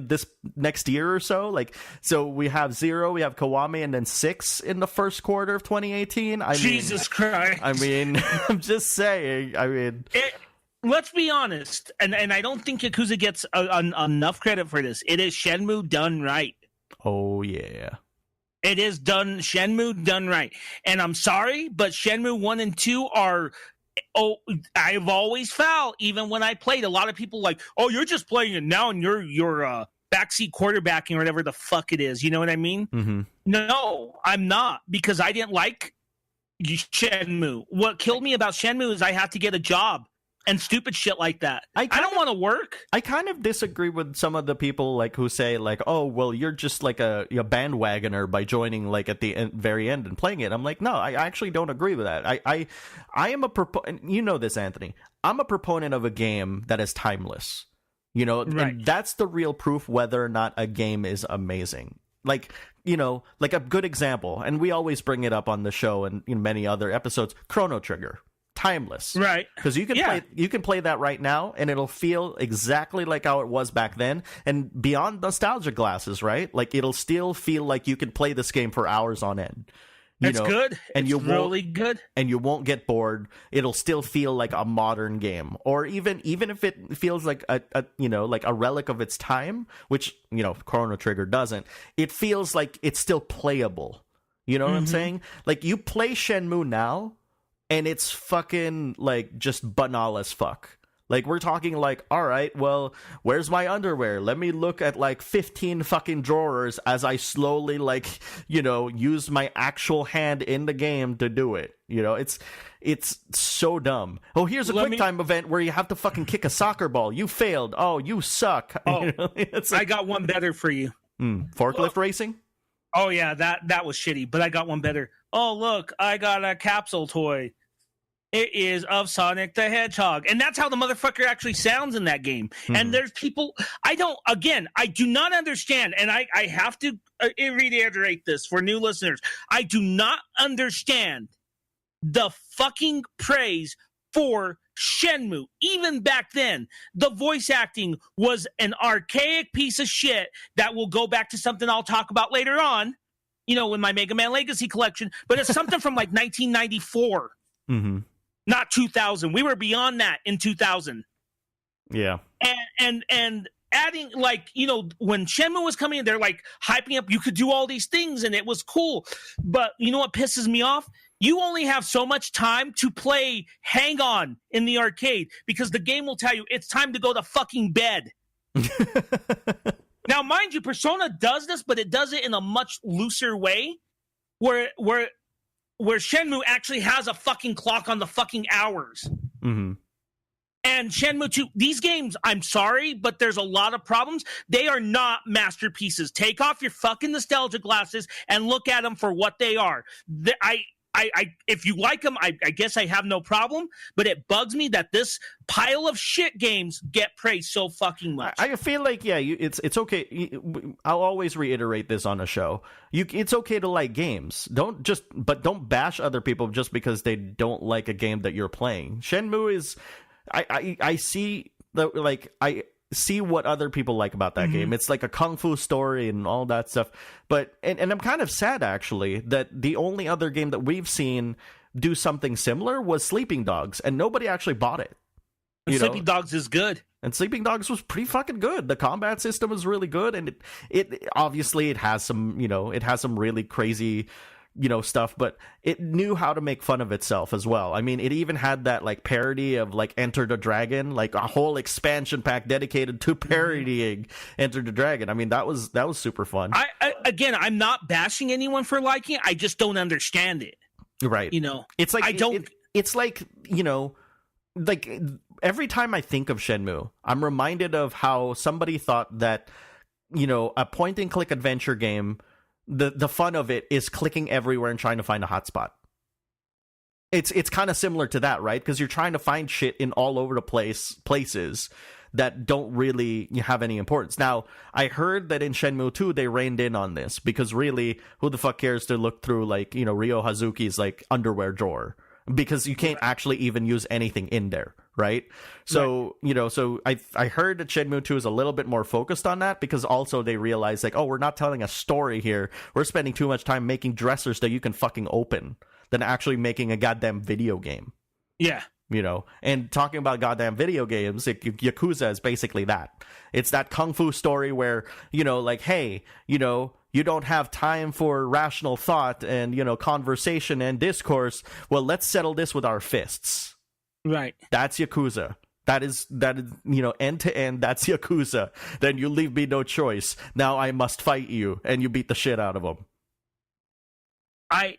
this next year or so. Like, so we have 0, we have Kiwami, and then 6 in the first quarter of 2018. Jesus Christ! I mean, I'm just saying. I mean, let's be honest, and I don't think Yakuza gets enough credit for this. It is Shenmue done right. Oh yeah. It is Shenmue done right. And I'm sorry, but Shenmue 1 and 2 are, I've always felt, even when I played, a lot of people like, oh, you're just playing it now and you're backseat quarterbacking or whatever the fuck it is. You know what I mean? Mm-hmm. No, I'm not, because I didn't like Shenmue. What killed me about Shenmue is I had to get a job and stupid shit like that. I don't want to work. I kind of disagree with some of the people like who say like, oh, well, you're just like a bandwagoner by joining like at the very end and playing it. I'm like, no, I actually don't agree with that. I am a you know this, Anthony. I'm a proponent of a game that is timeless. You know, right. And that's the real proof whether or not a game is amazing. Like, you know, like a good example, and we always bring it up on the show and in many other episodes, Chrono Trigger. Timeless, right? Because you can play that right now and it'll feel exactly like how it was back then, and beyond nostalgia glasses, right? Like, it'll still feel like you can play this game for hours on end. It's good, and it's really good, and you won't get bored. It'll still feel like a modern game, or even if it feels like a like a relic of its time, which Chrono Trigger doesn't. It feels like it's still playable. You know what I'm saying? Like, you play Shenmue now, and it's fucking, like, just banal as fuck. Like, we're talking, like, all right, well, where's my underwear? Let me look at, like, 15 fucking drawers as I slowly, like, use my actual hand in the game to do it. It's so dumb. Oh, here's a QuickTime event where you have to fucking kick a soccer ball. You failed. Oh, you suck. Oh, it's like, I got one better for you. Forklift racing? Oh, yeah, that was shitty, but I got one better. Oh, look, I got a capsule toy. It is of Sonic the Hedgehog. And that's how the motherfucker actually sounds in that game. And there's people, I do not understand, and I have to reiterate this for new listeners. I do not understand the fucking praise for Shenmue. Even back then, the voice acting was an archaic piece of shit that will go back to something I'll talk about later on, in my Mega Man Legacy collection, but it's something from like 1994. Not 2000. We were beyond that in 2000. Yeah. And adding, like, when Shenmue was coming in, they're like hyping up, you could do all these things and it was cool. But you know what pisses me off? You only have so much time to play Hang On in the arcade, because the game will tell you it's time to go to fucking bed. Now, mind you, Persona does this, but it does it in a much looser way, where Shenmue actually has a fucking clock on the fucking hours. And Shenmue 2, these games, I'm sorry, but there's a lot of problems. They are not masterpieces. Take off your fucking nostalgia glasses and look at them for what they are. If you like them, I guess I have no problem, but it bugs me that this pile of shit games get praised so fucking much. I feel like, it's okay. I'll always reiterate this on a show. It's okay to like games. Don't bash other people just because they don't like a game that you're playing. Shenmue is, I see see what other people like about that game. It's like a kung fu story and all that stuff. But and I'm kind of sad, actually, that the only other game that we've seen do something similar was Sleeping Dogs, and nobody actually bought it. Sleeping Dogs is good. And Sleeping Dogs was pretty fucking good. The combat system was really good, and it obviously it has some really crazy stuff, but it knew how to make fun of itself as well. I mean, it even had that like parody of like Enter the Dragon, like a whole expansion pack dedicated to parodying Enter the Dragon. I mean, that was super fun. again, I'm not bashing anyone for liking it. I just don't understand it. Right. It's like it's like, like every time I think of Shenmue, I'm reminded of how somebody thought that, a point and click adventure game, the fun of it is clicking everywhere and trying to find a hotspot. It's kind of similar to that, right? Because you're trying to find shit in all over the places that don't really have any importance. Now, I heard that in Shenmue 2, they reined in on this, because really, who the fuck cares to look through, like, Ryo Hazuki's, like, underwear drawer? Because you can't actually even use anything in there, right? So, so I heard that Shenmue 2 is a little bit more focused on that, because also they realize, like, oh, we're not telling a story here. We're spending too much time making dressers that you can fucking open than actually making a goddamn video game. Yeah. And talking about goddamn video games, Yakuza is basically that. It's that kung fu story where, like, hey, you don't have time for rational thought and, conversation and discourse. Well, let's settle this with our fists. Right. That's Yakuza. That is, end to end, that's Yakuza. Then you leave me no choice. Now I must fight you, and you beat the shit out of them. I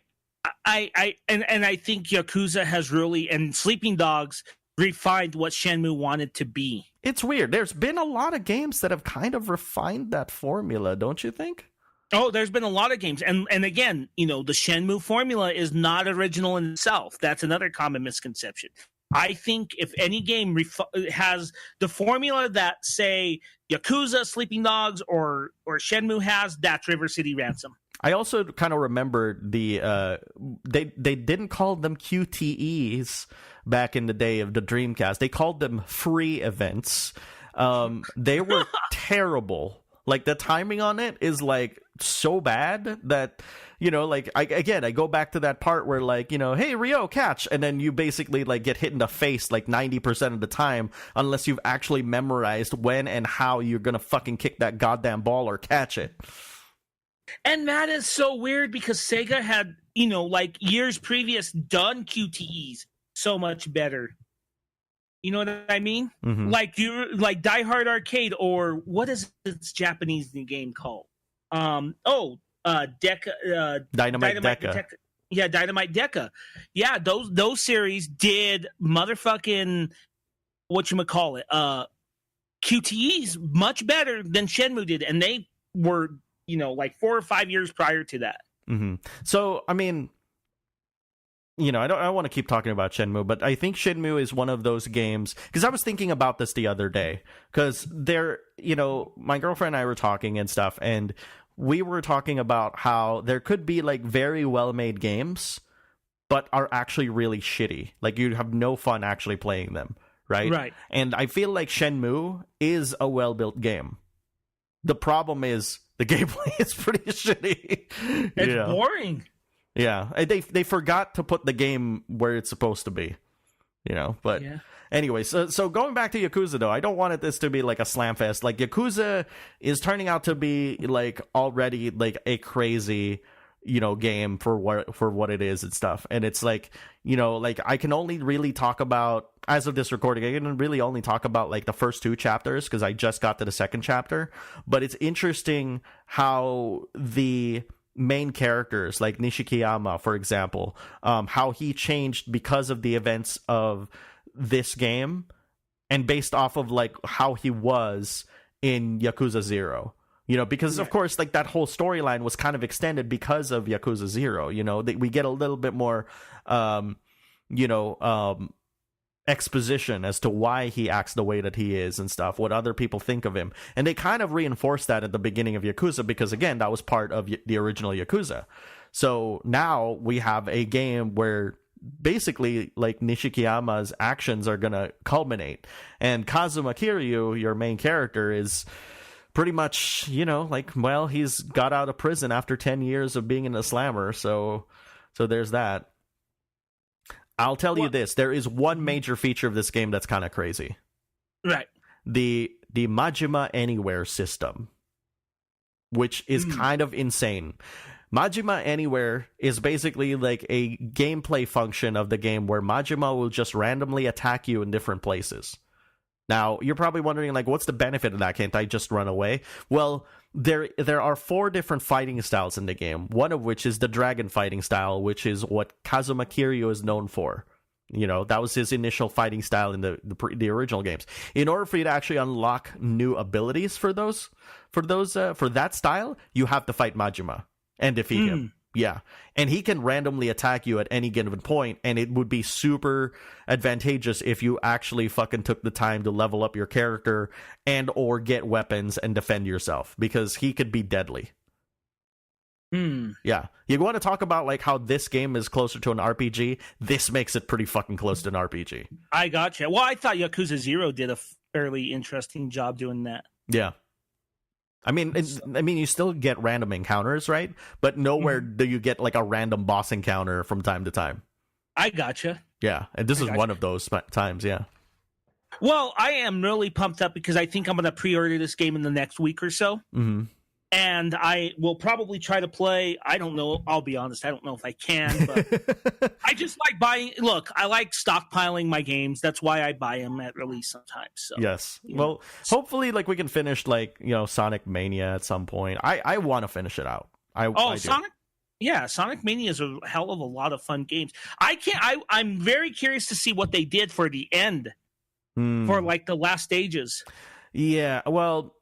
think Yakuza has really, and Sleeping Dogs, refined what Shenmue wanted to be. It's weird. There's been a lot of games that have kind of refined that formula, don't you think? Oh, there's been a lot of games. And again, the Shenmue formula is not original in itself. That's another common misconception. I think if any game has the formula that, say, Yakuza, Sleeping Dogs, or Shenmue has, that's River City Ransom. I also kind of remember they didn't call them QTEs back in the day of the Dreamcast. They called them free events. They were terrible. Like, the timing on it is, like, so bad that, like, I go back to that part where, like, hey, Ryo, catch, and then you basically, like, get hit in the face, like, 90% of the time, unless you've actually memorized when and how you're gonna fucking kick that goddamn ball or catch it. And that is so weird, because Sega had, like, years previous done QTEs so much better. You know what I mean? Mm-hmm. Like Die Hard Arcade, or what is its Japanese game called? Dynamite Deca. Yeah, Dynamite Deca. Yeah, those series did motherfucking QTEs much better than Shenmue did, and they were, like 4 or 5 years prior to that. Mm-hmm. So, I mean, I don't want to keep talking about Shenmue, but I think Shenmue is one of those games, because I was thinking about this the other day, because my girlfriend and I were talking and stuff, and we were talking about how there could be, like, very well-made games, but are actually really shitty. Like, you'd have no fun actually playing them, right? Right. And I feel like Shenmue is a well-built game. The problem is the gameplay is pretty shitty. It's boring. Yeah, they forgot to put the game where it's supposed to be, but yeah. Anyway, so going back to Yakuza, though, I don't want this to be like a slam fest. Like, Yakuza is turning out to be, like, already, like, a crazy, game for what it is and stuff. And it's like, like, I can only really talk about, as of this recording, I can really only talk about, like, the first 2 chapters, because I just got to the second chapter. But it's interesting how the main characters, like Nishikiyama, for example, how he changed because of the events of this game, and based off of, like, how he was in Yakuza 0. Because, of course, like, that whole storyline was kind of extended because of Yakuza 0. We get a little bit more, exposition as to why he acts the way that he is and stuff, what other people think of him. And they kind of reinforced that at the beginning of Yakuza, because, again, that was part of the original Yakuza. So now we have a game where basically, like, Nishikiyama's actions are going to culminate. And Kazuma Kiryu, your main character, is pretty much, he's got out of prison after 10 years of being in a slammer. So there's that. I'll tell you this. There is one major feature of this game that's kind of crazy. Right. The Majima Anywhere system, which is kind of insane. Majima Anywhere is basically like a gameplay function of the game where Majima will just randomly attack you in different places. Now, you're probably wondering, like, what's the benefit of that? Can't I just run away? Well, there are 4 different fighting styles in the game, one of which is the dragon fighting style, which is what Kazuma Kiryu is known for. You know, that was his initial fighting style in the original games. In order for you to actually unlock new abilities for that style, you have to fight Majima and defeat him. Yeah, and he can randomly attack you at any given point, and it would be super advantageous if you actually fucking took the time to level up your character and or get weapons and defend yourself, because he could be deadly. Yeah, you want to talk about like how this game is closer to an RPG? This makes it pretty fucking close to an RPG. I gotcha. Well, I thought Yakuza 0 did a fairly interesting job doing that. Yeah. I mean, you still get random encounters, right? But nowhere do you get like a random boss encounter from time to time. I gotcha. Yeah, and this is one of those times, yeah. Well, I am really pumped up because I think I'm going to pre-order this game in the next week or so. Mm-hmm. And I will probably try to play. I don't know. I'll be honest. I don't know if I can, but I just like buying. Look, I like stockpiling my games. That's why I buy them at release sometimes. So, yes. Well, hopefully, like we can finish like, you know, Sonic Mania at some point. I want to finish it out. I Sonic. Yeah, Sonic Mania is a hell of a lot of fun games. I'm very curious to see what they did for the end, for like the last stages. Yeah. Well,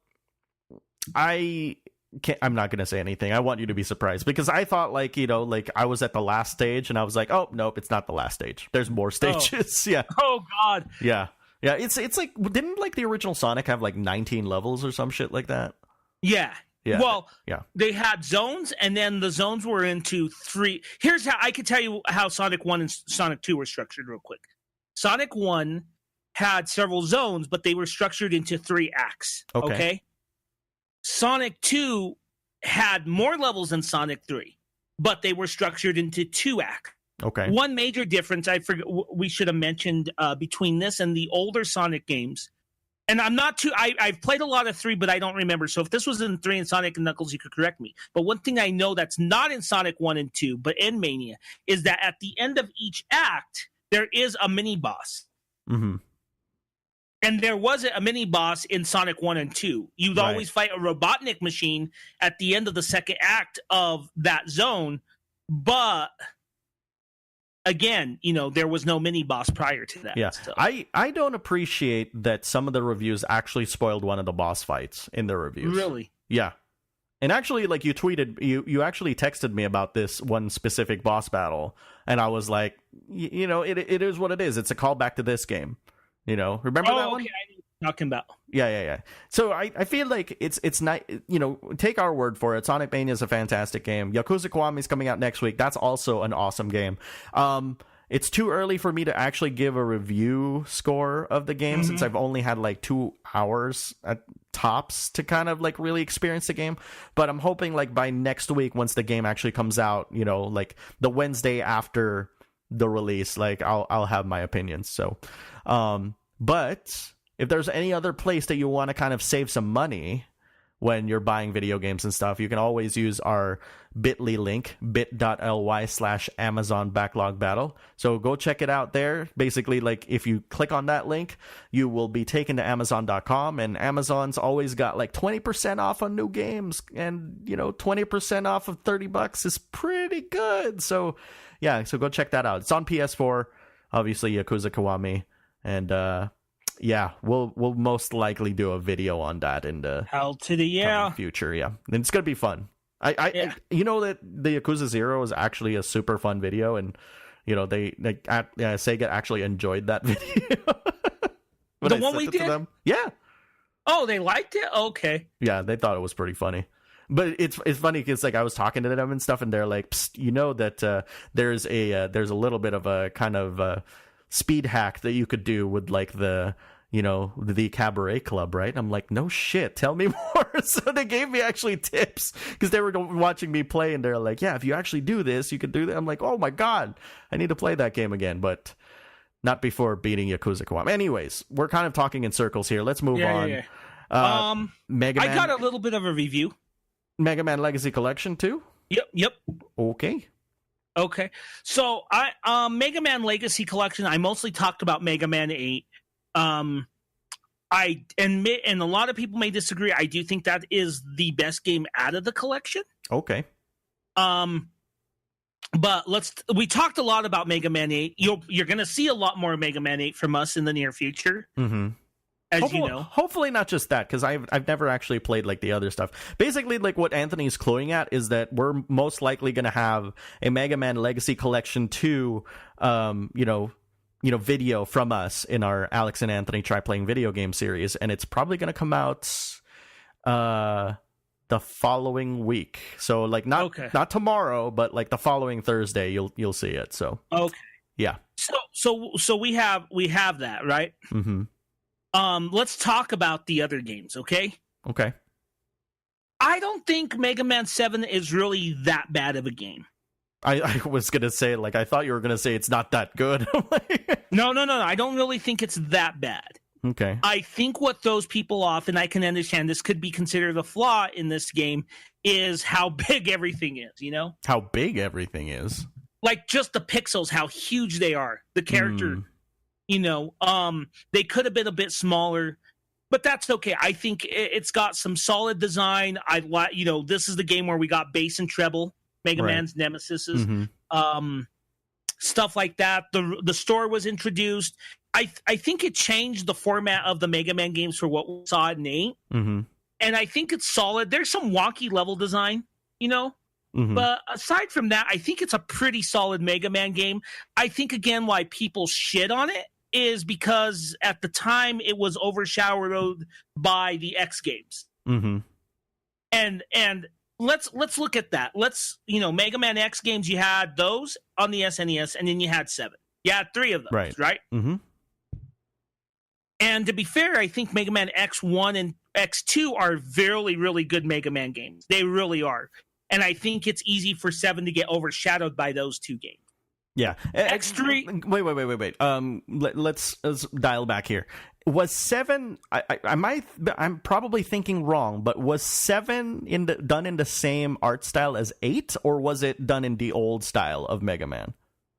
I'm not going to say anything. I want you to be surprised, because I thought, like, you know, like I was at the last stage and I was like, oh, nope, it's not the last stage. There's more stages. Yeah. Oh, God. Yeah. Yeah. It's like, didn't like the original Sonic have like 19 levels or some shit like that? Yeah. Yeah. Well, yeah. They had zones, and then the zones were into 3. Here's how I could tell you how Sonic 1 and Sonic 2 were structured real quick. Sonic 1 had several zones, but they were structured into 3 acts. Okay? Sonic 2 had more levels than Sonic 3, but they were structured into 2 acts. Okay. One major difference I forgot we should have mentioned between this and the older Sonic games, and I'm not too. I've played a lot of 3, but I don't remember. So if this was in 3 and Sonic and Knuckles, you could correct me. But one thing I know that's not in Sonic 1 and 2, but in Mania, is that at the end of each act there is a mini boss. Mm-hmm. And there was a mini boss in Sonic 1 and 2. You'd always fight a Robotnik machine at the end of the second act of that zone. But again, you know, there was no mini boss prior to that. Yeah. So. I don't appreciate that some of the reviews actually spoiled one of the boss fights in the reviews. Really? Yeah. And actually, like, you actually texted me about this one specific boss battle. And I was like, you know, it is what it is. It's a callback to this game. You know, remember that one? I know what you're talking about. Yeah. So I feel like it's not, you know, take our word for it. Sonic Mania is a fantastic game. Yakuza Kiwami is coming out next week. That's also an awesome game. It's too early for me to actually give a review score of the game since I've only had like 2 hours at tops to kind of like really experience the game. But I'm hoping like by next week, once the game actually comes out, you know, like the Wednesday after the release, like I'll have my opinions. So, but if there's any other place that you want to kind of save some money when you're buying video games and stuff, you can always use our bit.ly link, bit.ly/Amazon Backlog Battle. So go check it out there. Basically, like if you click on that link, you will be taken to Amazon.com, and Amazon's always got like 20% off on new games, and you know, 20% off of $30 is pretty good. So yeah, so go check that out. It's on PS4, obviously Yakuza Kiwami, and yeah, we'll most likely do a video on that in the hell to the future. Yeah, and it's gonna be fun. I you know that the Yakuza 0 is actually a super fun video, and you know Sega actually enjoyed that video. The one we did? Yeah. Oh, they liked it? Okay. Yeah, they thought it was pretty funny. But it's funny because like I was talking to them and stuff, and they're like, psst, you know that there's a little bit of a kind of speed hack that you could do with like the cabaret club, right? I'm like, no shit, tell me more. So they gave me actually tips because they were watching me play, and they're like, yeah, if you actually do this, you could do that. I'm like, oh my god, I need to play that game again, but not before beating Yakuza Kiwami. Anyways, we're kind of talking in circles here. Let's move on. Yeah. Mega Man, I got a little bit of a review. Mega Man Legacy Collection 2? Yep. Okay. So Mega Man Legacy Collection, I mostly talked about Mega Man 8. I admit, and a lot of people may disagree, I do think that is the best game out of the collection. Okay. But we talked a lot about Mega Man 8. You're going to see a lot more Mega Man 8 from us in the near future. Mm-hmm. You know. Hopefully not just that, because I've never actually played like the other stuff. Basically, like what Anthony's cluing at is that we're most likely going to have a Mega Man Legacy Collection 2, video from us in our Alex and Anthony Try Playing Video Game series, and it's probably going to come out the following week. So like not tomorrow, but like the following Thursday, you'll see it. So okay, yeah. So we have that, right? Mm-hmm. Let's talk about the other games, okay? Okay. I don't think Mega Man 7 is really that bad of a game. I was going to say, like, I thought you were going to say it's not that good. No. I don't really think it's that bad. Okay. I think what throws people off, and I can understand this could be considered a flaw in this game, is how big everything is, you know? How big everything is? Like, just the pixels, how huge they are. The character, they could have been a bit smaller, but that's okay. I think it's got some solid design. This is the game where we got bass and treble, Mega Man's nemesis, stuff like that. The store was introduced. I think it changed the format of the Mega Man games for what we saw in 8. Mm-hmm. And I think it's solid. There's some wonky level design, Mm-hmm. But aside from that, I think it's a pretty solid Mega Man game. I think, again, why people shit on it is because at the time it was overshadowed by the X games. Mm-hmm. And let's look at that. Mega Man X games, you had those on the SNES, and then you had 7. You had 3 of those, right? Mm-hmm. And to be fair, I think Mega Man X1 and X2 are really, really good Mega Man games. They really are. And I think it's easy for 7 to get overshadowed by those 2 games. Yeah. X3. Wait. Let's dial back here. Was 7? I'm probably thinking wrong, but was 7 done in the same art style as 8, or was it done in the old style of Mega Man?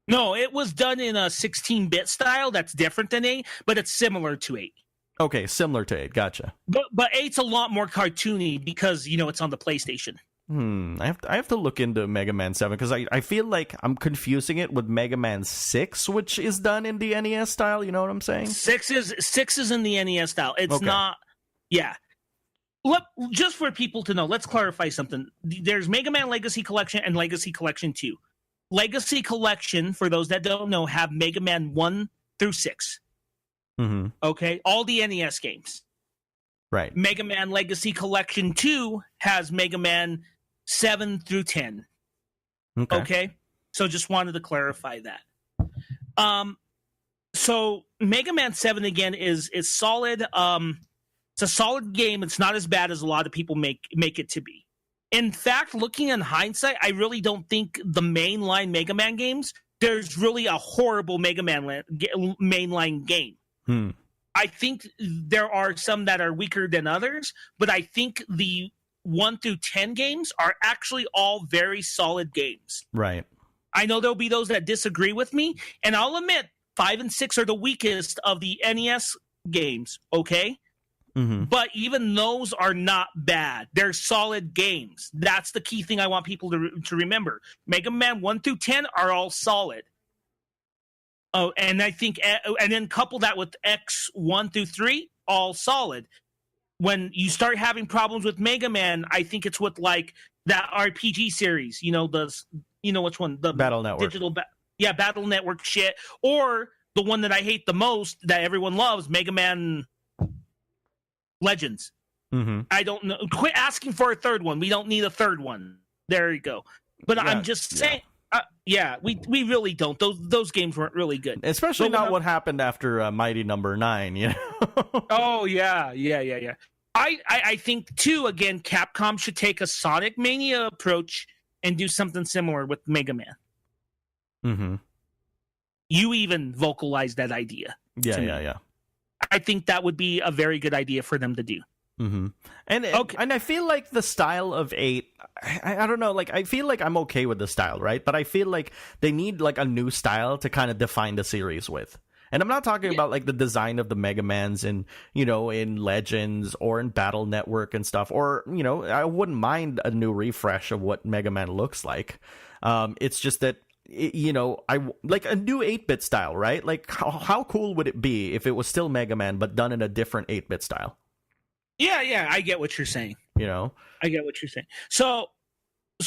No, it was done in a 16-bit style. That's different than 8, but it's similar to 8. Okay, similar to 8. Gotcha. But 8's a lot more cartoony because it's on the PlayStation. I have to look into Mega Man 7 because I feel like I'm confusing it with Mega Man 6, which is done in the NES style. You know what I'm saying? 6 is in the NES style. It's not. Yeah. Just for people to know, let's clarify something. There's Mega Man Legacy Collection and Legacy Collection 2. Legacy Collection, for those that don't know, have Mega Man 1 through 6. Mm-hmm. Okay? All the NES games. Right. Mega Man Legacy Collection 2 has Mega Man 7 through 10. Okay? So just wanted to clarify that. So Mega Man 7, again, is solid. It's a solid game. It's not as bad as a lot of people make it to be. In fact, looking in hindsight, I really don't think the mainline Mega Man games, there's really a horrible Mega Man mainline game. I think there are some that are weaker than others, but I think the 1 through 10 games are actually all very solid games. Right. I know there'll be those that disagree with me, and I'll admit 5 and 6 are the weakest of the NES games, okay? Mm-hmm. But even those are not bad. They're solid games. That's the key thing I want people to remember. Mega Man 1 through 10 are all solid. Oh, and I think, and then couple that with X 1 through 3, all solid. When you start having problems with Mega Man, I think it's with like that RPG series. Which one? The Battle Network. Battle Network shit, or the one that I hate the most that everyone loves, Mega Man Legends. Mm-hmm. I don't know. Quit asking for a third one. We don't need a third one. There you go. But I'm just saying. We really don't. Those games weren't really good. Especially not what happened after Mighty Number 9, you know? Oh, yeah. I think, too, again, Capcom should take a Sonic Mania approach and do something similar with Mega Man. Mm-hmm. You even vocalized that idea. Yeah. I think that would be a very good idea for them to do. Mm-hmm. And I feel like the style of 8, I don't know, like I feel like I'm okay with the style, right? But I feel like they need like a new style to kind of define the series with. And I'm not talking about like the design of the Mega Mans in, in Legends or in Battle Network and stuff. Or, I wouldn't mind a new refresh of what Mega Man looks like. It's just that, I like a new 8-bit style, right? Like how cool would it be if it was still Mega Man but done in a different 8-bit style? Yeah, I get what you're saying. I get what you're saying. So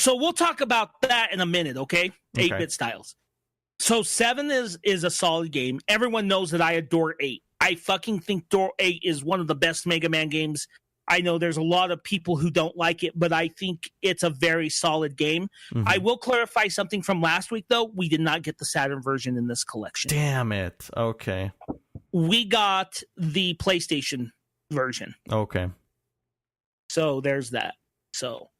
we'll talk about that in a minute, okay? 8-bit styles. So 7 is a solid game. Everyone knows that I adore 8. I fucking think 8 is one of the best Mega Man games. I know there's a lot of people who don't like it, but I think it's a very solid game. Mm-hmm. I will clarify something from last week, though. We did not get the Saturn version in this collection. Damn it. Okay. We got the PlayStation version. Okay. So there's that. So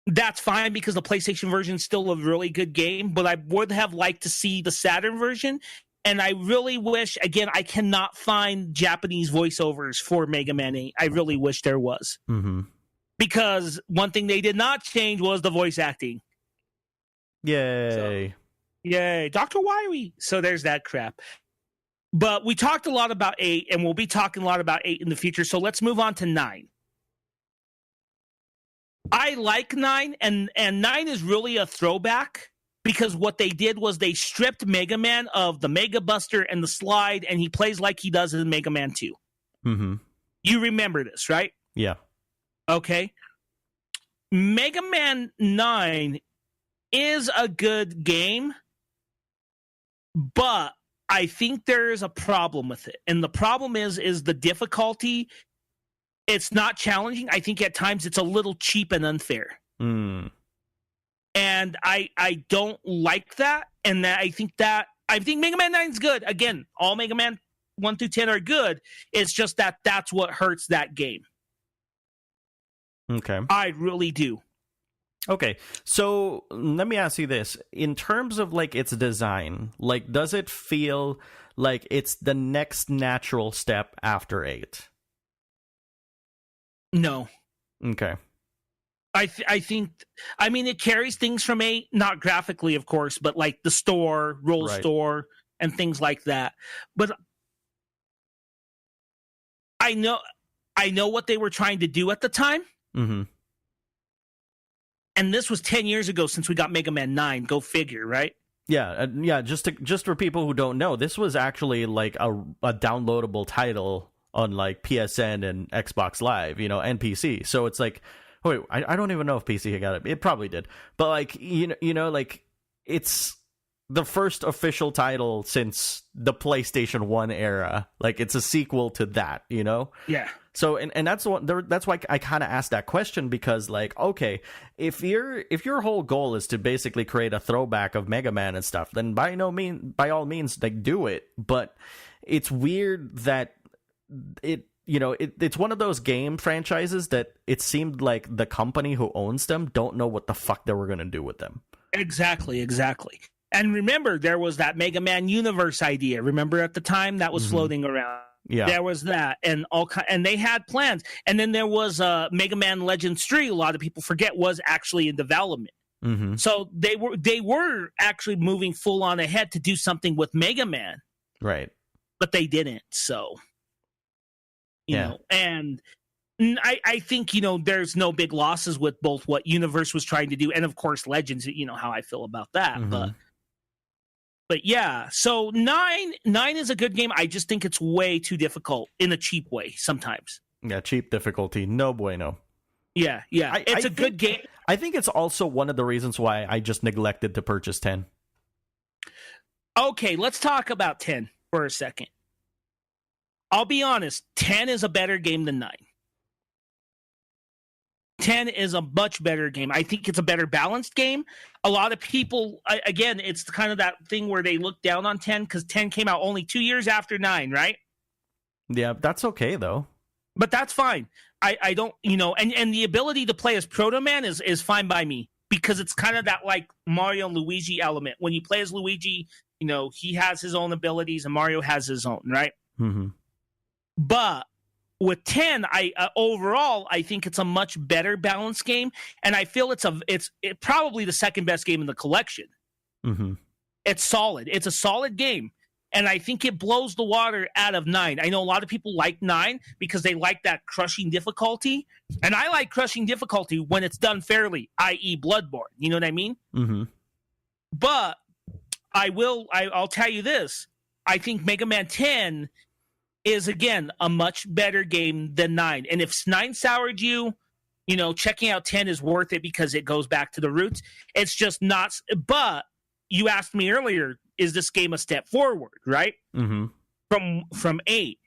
that's fine because the PlayStation version is still a really good game, but I would have liked to see the Saturn version. And I really wish, again, I cannot find Japanese voiceovers for Mega Man 8. I really wish there was. Mm-hmm. Because one thing they did not change was the voice acting. Yay. Yay. Dr. Wiry. So there's that crap. But we talked a lot about 8, and we'll be talking a lot about 8 in the future. So let's move on to 9. I like 9, and 9 is really a throwback. Because what they did was they stripped Mega Man of the Mega Buster and the slide, and he plays like he does in Mega Man 2. Mm-hmm. You remember this, right? Yeah. Okay. Mega Man 9 is a good game, but I think there is a problem with it. And the problem is the difficulty. It's not challenging. I think at times it's a little cheap and unfair. Mm. And I don't like that. And I think Mega Man 9 is good. Again, all Mega Man 1 through 10 are good. It's just that's what hurts that game. Okay. I really do. Okay. So let me ask you this. In terms of like its design, like does it feel like it's the next natural step after 8? No. Okay. I think, I mean, it carries things from 8, not graphically, of course, but like the store, roll store, and things like that. But I know what they were trying to do at the time. Mm-hmm. And this was 10 years ago since we got Mega Man 9. Go figure, right? Yeah, just for people who don't know, this was actually like a downloadable title on like PSN and Xbox Live, and PC. So it's like, wait, I don't even know if PC got it. It probably did. But like, like it's the first official title since the PlayStation 1 era. Like it's a sequel to that, Yeah. So and that's why I kind of asked that question, because like, okay, if your whole goal is to basically create a throwback of Mega Man and stuff, then by all means, like do it. But it's weird that it's one of those game franchises that it seemed like the company who owns them don't know what the fuck they were going to do with them. Exactly. And remember, there was that Mega Man universe idea. Remember at the time that was floating around. Yeah, there was that, and and they had plans. And then there was Mega Man Legends 3. A lot of people forget was actually in development. Mm-hmm. So they were actually moving full on ahead to do something with Mega Man, right? But they didn't. So. You know, and I think, there's no big losses with both what Universe was trying to do and, of course, Legends. You know how I feel about that. Mm-hmm. But yeah, so 9 is a good game. I just think it's way too difficult in a cheap way sometimes. Yeah, cheap difficulty. No bueno. Yeah. It's a good game. I think it's also one of the reasons why I just neglected to purchase 10. Okay, let's talk about 10 for a second. I'll be honest, 10 is a better game than 9. 10 is a much better game. I think it's a better balanced game. A lot of people, again, it's kind of that thing where they look down on 10 because 10 came out only 2 years after 9, right? Yeah, that's okay, though. But that's fine. I don't, and the ability to play as Proto Man is fine by me because it's kind of that like Mario and Luigi element. When you play as Luigi, he has his own abilities and Mario has his own, right? Mm-hmm. But with 10, overall, I think it's a much better balanced game, and I feel it's probably the second best game in the collection. Mm-hmm. It's solid. It's a solid game. And I think it blows the water out of 9. I know a lot of people like 9 because they like that crushing difficulty. And I like crushing difficulty when it's done fairly, i.e. Bloodborne. You know what I mean? Mm-hmm. But I'll tell you this. I think Mega Man 10 is, again, a much better game than 9. And if 9 soured you, checking out 10 is worth it because it goes back to the roots. It's just not. But you asked me earlier, is this game a step forward, right? Mm-hmm. From 8.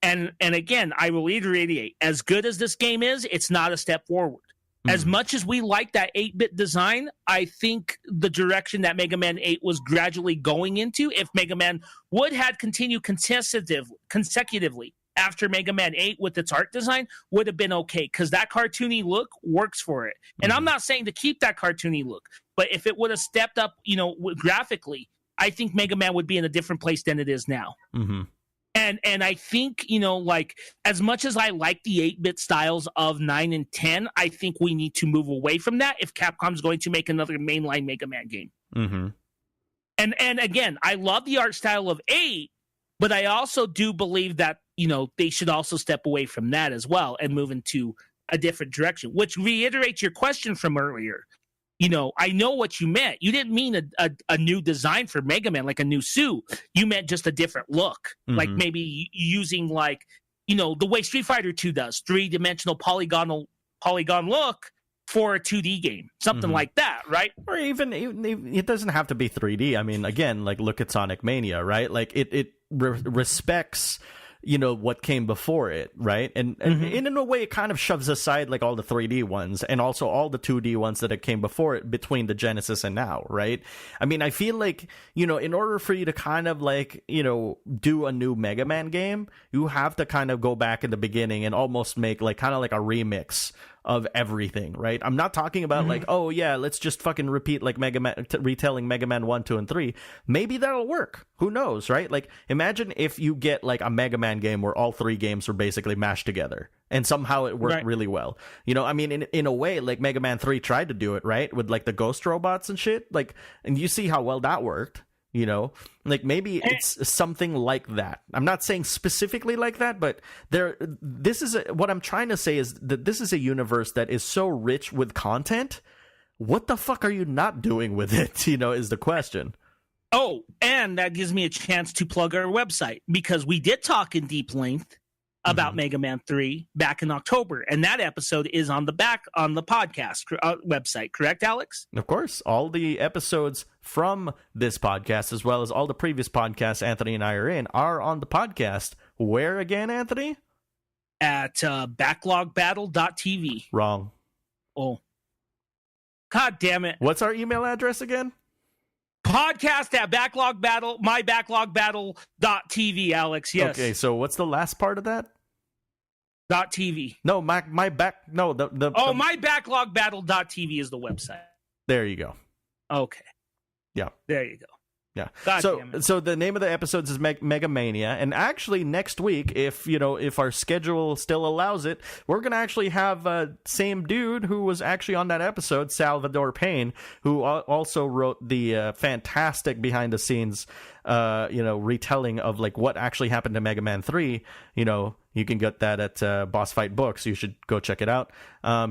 And again, I will reiterate, as good as this game is, it's not a step forward. Mm-hmm. As much as we like that 8-bit design, I think the direction that Mega Man 8 was gradually going into, if Mega Man would have continued consecutively after Mega Man 8 with its art design, would have been okay, because that cartoony look works for it. And I'm not saying to keep that cartoony look, but if it would have stepped up, graphically, I think Mega Man would be in a different place than it is now. Mm-hmm. And I think, as much as I like the 8-bit styles of 9 and 10, I think we need to move away from that if Capcom's going to make another mainline Mega Man game. Mm-hmm. And again, I love the art style of 8, but I also do believe that, they should also step away from that as well and move into a different direction, which reiterates your question from earlier. I know what you meant. You didn't mean a new design for Mega Man, like a new suit. You meant just a different look, like maybe using the way Street Fighter 2 does, 3-dimensional polygon look for a 2D game, something like that, right? Or even it doesn't have to be 3D. I mean, again, like look at Sonic Mania, right? Like it respects what came before it, right? And in a way, it kind of shoves aside like all the 3D ones and also all the 2D ones that it came before it between the Genesis and now, right? I mean, I feel like, in order for you to kind of like, do a new Mega Man game, you have to kind of go back in the beginning and almost make like kind of like a remix of everything, right? I'm not talking about like, oh yeah, let's just fucking repeat like Mega Man, retelling Mega Man 1, 2, and 3. Maybe that'll work. Who knows, right? Like, imagine if you get like a Mega Man game where all 3 games were basically mashed together and somehow it worked really well. I mean, in a way, like Mega Man 3 tried to do it, right? With like the ghost robots and shit. Like, and you see how well that worked. Like maybe it's something like that. I'm not saying specifically like that, but what I'm trying to say is that this is a universe that is so rich with content. What the fuck are you not doing with it? Is the question. Oh, and that gives me a chance to plug our website, because we did talk in deep length about Mega Man 3 back in October, and that episode is on the podcast website, correct, Alex? Of course. All the episodes from this podcast, as well as all the previous podcasts Anthony and I are in, are on the podcast. Where again, Anthony? At backlogbattle.tv. Wrong. Oh. God damn it. What's our email address again? Podcast at mybacklogbattle.tv, Alex. Yes. Okay, so what's the last part of that? .tv. No, mybacklogbattle.tv is the website. There you go. Okay. Yeah. There you go. Yeah. So the name of the episodes is Mega Mania, and actually next week, if our schedule still allows it, we're gonna actually have same dude who was actually on that episode, Salvador Payne, who also wrote the fantastic behind the scenes retelling of like what actually happened to Mega Man 3. You can get that at Boss Fight Books. You should go check it out.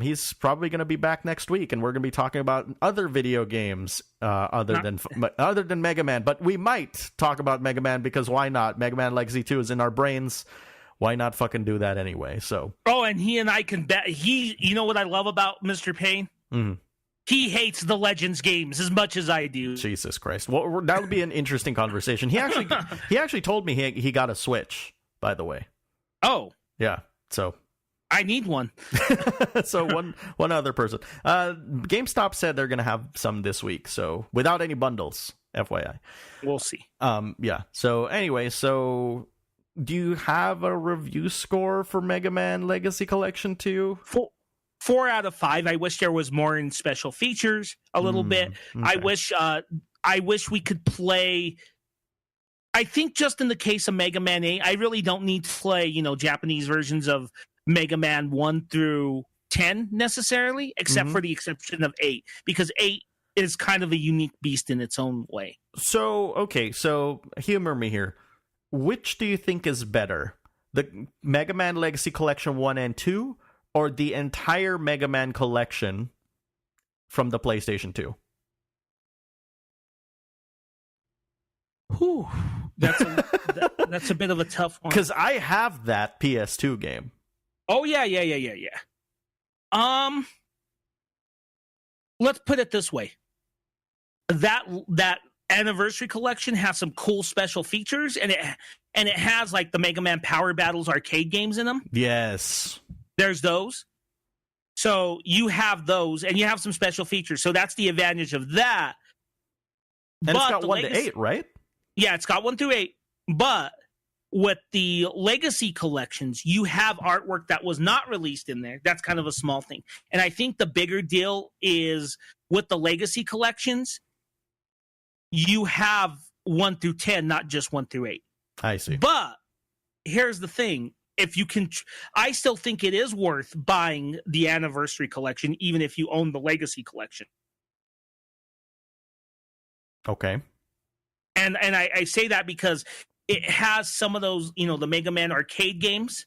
He's probably going to be back next week, and we're going to be talking about other video games other than Mega Man. But we might talk about Mega Man, because why not? Mega Man Legacy 2 is in our brains. Why not fucking do that anyway? So. Oh, and he and I can bet. You know what I love about Mr. Payne? Mm-hmm. He hates the Legends games as much as I do. Jesus Christ! Well, that would be an interesting conversation. He actually told me he got a Switch, by the way. Oh. Yeah. So I need one. So one other person. GameStop said they're gonna have some this week, so without any bundles, FYI. We'll see. Yeah. So anyway, do you have a review score for Mega Man Legacy Collection 2? 4 out of 5. I wish there was more in special features a little bit. Okay. I wish we could play. I think just in the case of Mega Man 8, I really don't need to play, Japanese versions of Mega Man 1 through 10 necessarily, except for the exception of 8, because 8 is kind of a unique beast in its own way. So, okay, so humor me here. Which do you think is better? The Mega Man Legacy Collection 1 and 2, or the entire Mega Man collection from the PlayStation 2? Whew. That's a bit of a tough one. Because I have that PS2 game. Oh, yeah. Let's put it this way. That Anniversary Collection has some cool special features, and it has like the Mega Man Power Battles arcade games in them. Yes. There's those. So you have those, and you have some special features. So that's the advantage of that. And it's got 1 to 8, right? Yeah, it's got 1 through 8. But with the Legacy Collections, you have artwork that was not released in there. That's kind of a small thing. And I think the bigger deal is with the Legacy Collections, you have 1 through 10, not just 1 through 8. I see. But here's the thing. If you can, I still think it is worth buying the Anniversary Collection, even if you own the Legacy Collection. Okay. And I say that because it has some of those, the Mega Man arcade games,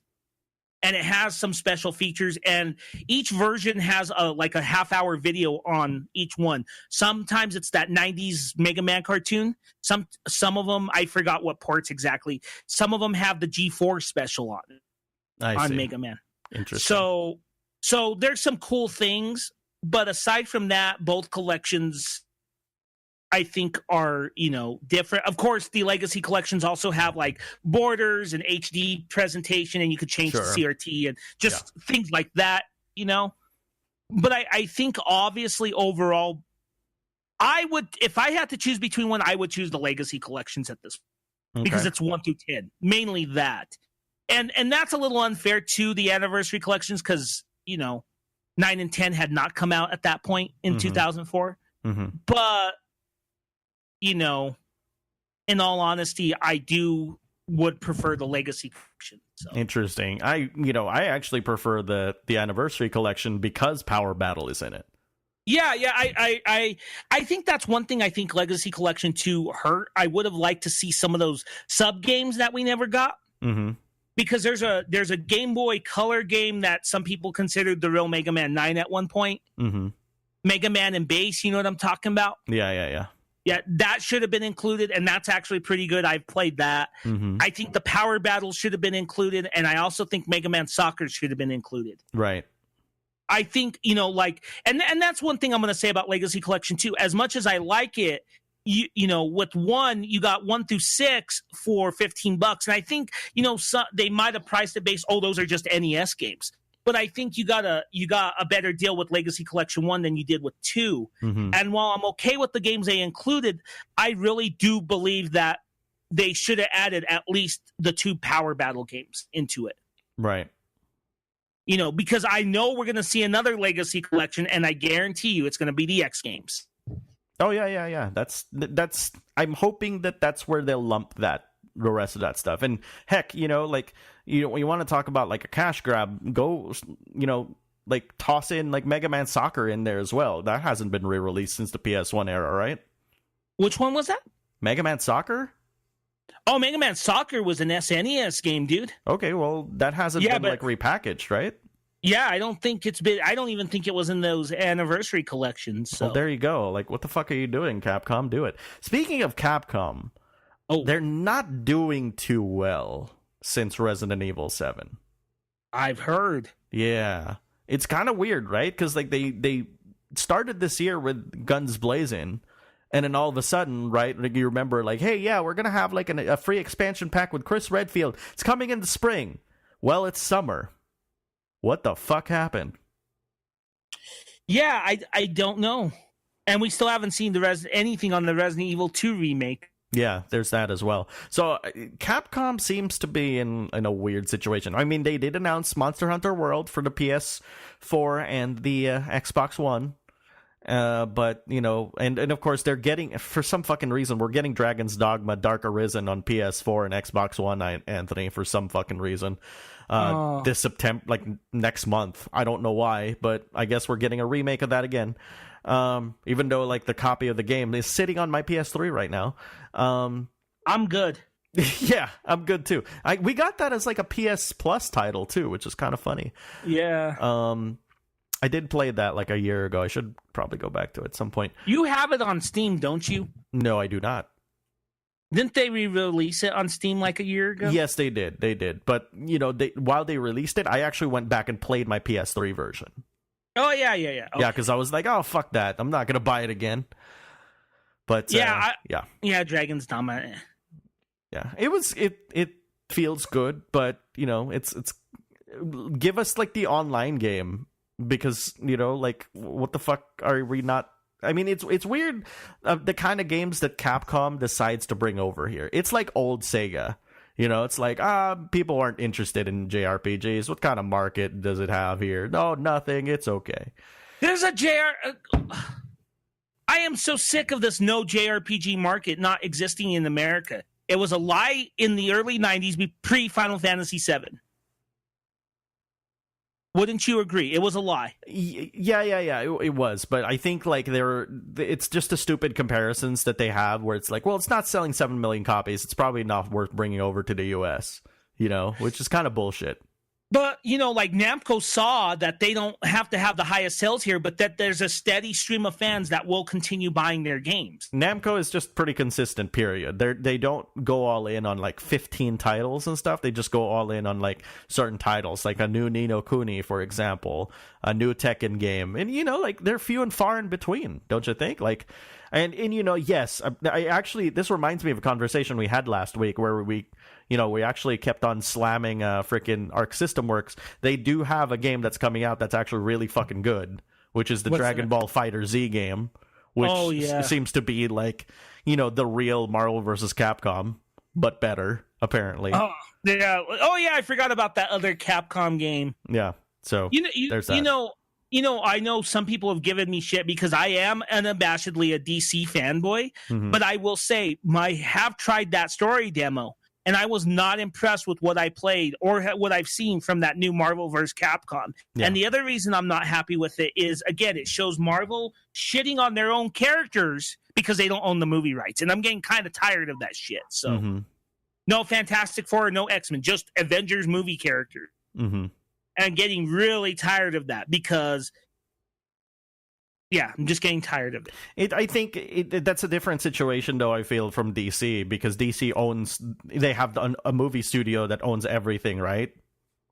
and it has some special features, and each version has a half-hour video on each one. Sometimes it's that 90s Mega Man cartoon. Some of them, I forgot what ports exactly. Some of them have the G4 special on it, on Mega Man. Interesting. So there's some cool things, but aside from that, both collections I think are, different. Of course, the Legacy Collections also have like borders and HD presentation, and you could change the CRT and just things like that, But I think obviously overall, if I had to choose between one, I would choose the Legacy Collections at this point, because it's 1 through 10, mainly that. And that's a little unfair to the Anniversary Collections because, 9 and 10 had not come out at that point in 2004. Mm-hmm. But in all honesty, I would prefer the Legacy Collection. So. Interesting. I actually prefer the Anniversary Collection because Power Battle is in it. Yeah. I think that's one thing I think Legacy Collection 2 hurt. I would have liked to see some of those sub games that we never got. Mm-hmm. Because there's a Game Boy Color game that some people considered the real Mega Man 9 at one point. Mm-hmm. Mega Man and Bass, you know what I'm talking about? Yeah. Yeah, that should have been included, and that's actually pretty good. I've played that. Mm-hmm. I think the Power Battles should have been included, and I also think Mega Man Soccer should have been included. Right. I think, and that's one thing I'm going to say about Legacy Collection 2. As much as I like it, with 1, you got 1 through 6 for $15. And I think, they might have priced it based, those are just NES games. But I think you got a better deal with Legacy Collection 1 than you did with 2. Mm-hmm. And while I'm okay with the games they included, I really do believe that they should have added at least the 2 Power Battle games into it. Right. Because I know we're going to see another Legacy Collection, and I guarantee you it's going to be the X games. Oh, yeah. That's. I'm hoping that's where they'll lump the rest of that stuff. And heck, you want to talk about like a cash grab, go, toss in like Mega Man Soccer in there as well. That hasn't been re-released since the PS1 era, right? Which one was that? Mega Man Soccer? Oh, Mega Man Soccer was an SNES game, dude. Okay, well, that hasn't been repackaged, right? Yeah, I don't even think it was in those Anniversary Collections. So. Well, there you go. Like, what the fuck are you doing, Capcom? Do it. Speaking of Capcom, they're not doing too well since Resident Evil 7. I've heard. Yeah. It's kind of weird, right? Because like they started this year with guns blazing, and then all of a sudden, right, like you remember, like, hey, yeah, we're going to have like a free expansion pack with Chris Redfield. It's coming in the spring. Well, it's summer. What the fuck happened? Yeah, I don't know. And we still haven't seen anything on the Resident Evil 2 remake. Yeah, there's that as well. So Capcom seems to be in a weird situation. I mean, they did announce Monster Hunter World for the PS4 and the Xbox One. But, and of course, they're getting, for some fucking reason, we're getting Dragon's Dogma Dark Arisen on PS4 and Xbox One, Anthony, for some fucking reason. This September, like next month. I don't know why, but I guess we're getting a remake of that again. Even though like the copy of the game is sitting on my PS3 right now. I'm good. Yeah, I'm good too. We got that as like a PS Plus title too, which is kind of funny. Yeah. I did play that like a year ago. I should probably go back to it at some point. You have it on Steam, don't you? No, I do not. Didn't they re-release it on Steam like a year ago? Yes, they did. They did. But, you know, while they released it, I actually went back and played my PS3 version. Oh, yeah. Okay. Yeah, because I was like, oh, fuck that. I'm not going to buy it again. But, yeah. Dragon's Dogma. Yeah, it feels good, but, you know, it's give us, like, the online game. Because, you know, like, what the fuck are we not... I mean, it's weird, the kind of games that Capcom decides to bring over here. It's like old Sega. You know, it's like, people aren't interested in JRPGs. What kind of market does it have here? No, nothing. It's okay. There's a I am so sick of this no JRPG market not existing in America. It was a lie in the early 90s, pre-Final Fantasy VII. Wouldn't you agree? It was a lie. Yeah. It was, but I think like it's just the stupid comparisons that they have, where it's like, well, it's not selling 7 million copies. It's probably not worth bringing over to the U.S. You know, which is kind of bullshit. But, you know, like Namco saw that they don't have to have the highest sales here, but that there's a steady stream of fans that will continue buying their games. Namco is just pretty consistent, period. They don't go all in on like 15 titles and stuff. They just go all in on like certain titles, like a new Ni no Kuni, for example, a new Tekken game. And, you know, like they're few and far in between, don't you think? Like, and you know, yes, I actually, this reminds me of a conversation we had last week where we actually kept on slamming freaking Arc System Works. They do have a game that's coming out that's actually really fucking good, which is the Dragon Ball Fighter Z game, which seems to be like, you know, the real Marvel vs. Capcom, but better, apparently. Oh, yeah. Oh, yeah, I forgot about that other Capcom game. Yeah, so there's that. I know some people have given me shit because I am unabashedly a DC fanboy, but I will say I have tried that story demo, and I was not impressed with what I played or what I've seen from that new Marvel vs. Capcom. Yeah. And the other reason I'm not happy with it is, again, it shows Marvel shitting on their own characters because they don't own the movie rights. And I'm getting kind of tired of that shit. So no Fantastic Four, no X-Men, just Avengers movie characters. And I'm getting really tired of that because... yeah, I'm just getting tired of it. I think that's a different situation, though, I feel, from DC, because DC they have a movie studio that owns everything, right?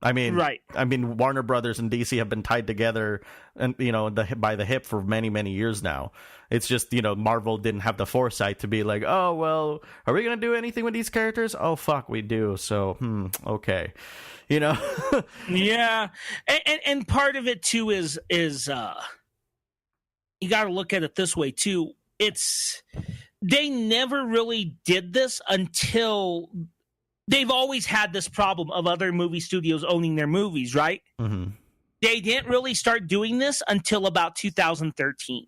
I mean, right. I mean, Warner Brothers and DC have been tied together, and you know, by the hip for many, many years now. It's just, you know, Marvel didn't have the foresight to be like, oh, well, are we going to do anything with these characters? Oh, fuck, we do. So, okay. You know? Yeah. And part of it, too, is you got to look at it this way, too. They never really did this until they've always had this problem of other movie studios owning their movies, right? They didn't really start doing this until about 2013.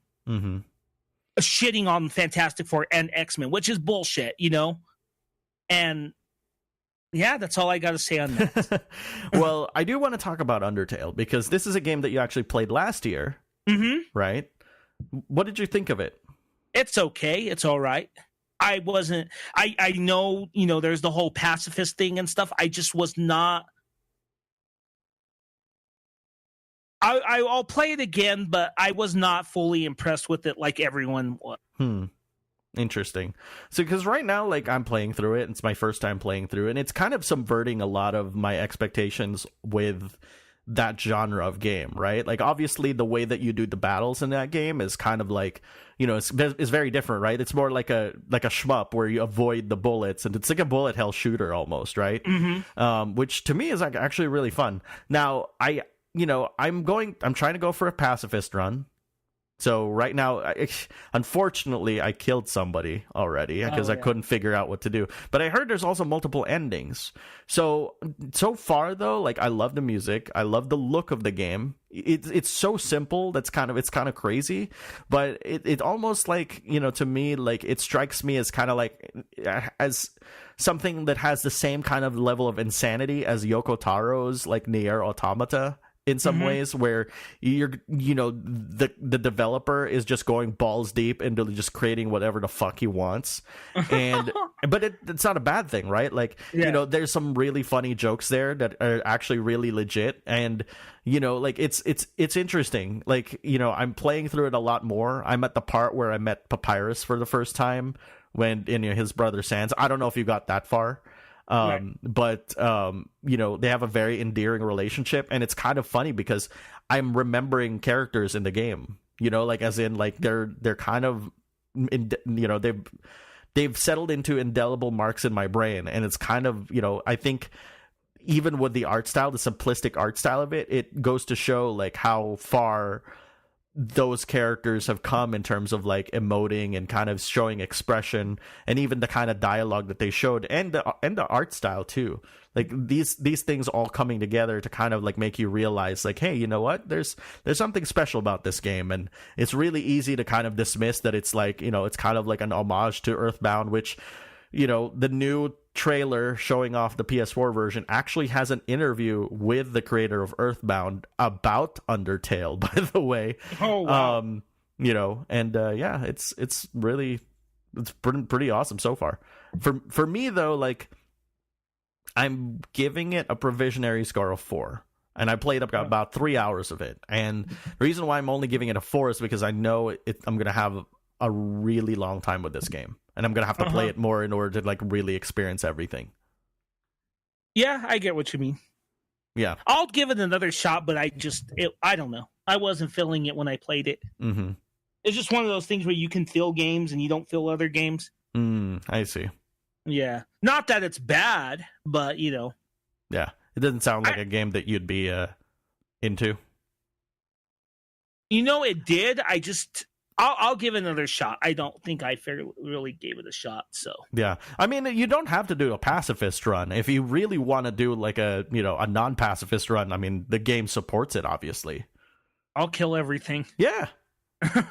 Shitting on Fantastic Four and X-Men, which is bullshit, you know? And yeah, that's all I got to say on that. Well, I do want to talk about Undertale, because this is a game that you actually played last year, right? What did you think of it? It's okay. It's all right. I know, you know, there's the whole pacifist thing and stuff. I just was not. I'll play it again, but I was not fully impressed with it like everyone was. Interesting. So, because right now, like, I'm playing through it. It's my first time playing through it, and it's kind of subverting a lot of my expectations with that genre of game, right? Like, obviously the way that you do the battles in that game is kind of like, you know, it's very different, right? It's more like a shmup where you avoid the bullets, and it's like a bullet hell shooter almost, right? Which to me is like actually really fun. Now, I'm trying to go for a pacifist run. So right now, unfortunately, I killed somebody already because I couldn't figure out what to do. But I heard there's also multiple endings. So far, though, like, I love the music. I love the look of the game. It's so simple. It's kind of crazy. But it almost, like, you know, to me, like, it strikes me as kind of like as something that has the same kind of level of insanity as Yoko Taro's, like, Nier Automata in some ways, where the developer is just going balls deep into just creating whatever the fuck he wants, but it's not a bad thing, right? Like, there's some really funny jokes there that are actually really legit, and like it's interesting. Like, I'm playing through it a lot more. I'm at the part where I met Papyrus for the first time when in his brother Sans. I don't know if you got that far. But they have a very endearing relationship, and it's kind of funny because I'm remembering characters in the game, like, as in, like, they're kind of they've settled into indelible marks in my brain, and it's kind of, I think even with the art style, the simplistic art style of it goes to show, like, how far those characters have come in terms of, like, emoting and kind of showing expression, and even the kind of dialogue that they showed, and the art style too. Like, these things all coming together to kind of, like, make you realize, like, hey, you know what? There's something special about this game, and it's really easy to kind of dismiss that it's like, it's kind of like an homage to Earthbound, which, the new trailer showing off the PS4 version actually has an interview with the creator of Earthbound about Undertale, by the way. Oh, wow. It's really, it's pretty awesome so far. For me though, like, I'm giving it a provisionary score of 4. And I played up about 3 hours of it. And the reason why I'm only giving it a 4 is because I know I'm going to have a really long time with this game. And I'm going to have to play it more in order to, like, really experience everything. Yeah, I get what you mean. Yeah. I'll give it another shot, but I don't know. I wasn't feeling it when I played it. Mm-hmm. It's just one of those things where you can feel games and you don't feel other games. I see. Yeah. Not that it's bad, but, Yeah. It doesn't sound like a game that you'd be into. It did. I'll give it another shot. I don't think I really gave it a shot. So yeah, I mean, you don't have to do a pacifist run if you really want to do, like, a non-pacifist run. I mean, the game supports it, obviously. I'll kill everything. Yeah,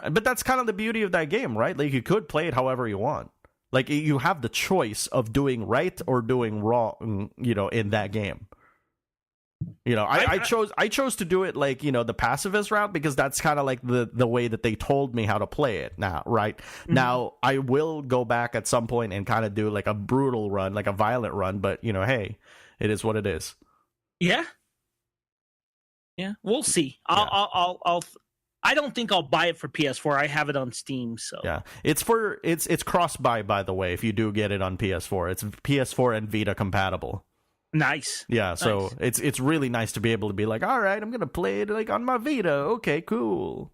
but that's kind of the beauty of that game, right? Like, you could play it however you want. Like, you have the choice of doing right or doing wrong, in that game. I chose to do it, like, the pacifist route, because that's kind of like the way that they told me how to play it now, right? Mm-hmm. Now, I will go back at some point and kind of do, like, a brutal run, like a violent run, but, hey, it is what it is. Yeah. Yeah, we'll see. I don't think I'll buy it for PS4. I have it on Steam, so. Yeah. It's cross-buy, by the way, if you do get it on PS4. It's PS4 and Vita compatible. Nice. Yeah, so nice. It's really nice to be able to be like, all right, I'm going to play it, like, on my Vita. Okay, cool.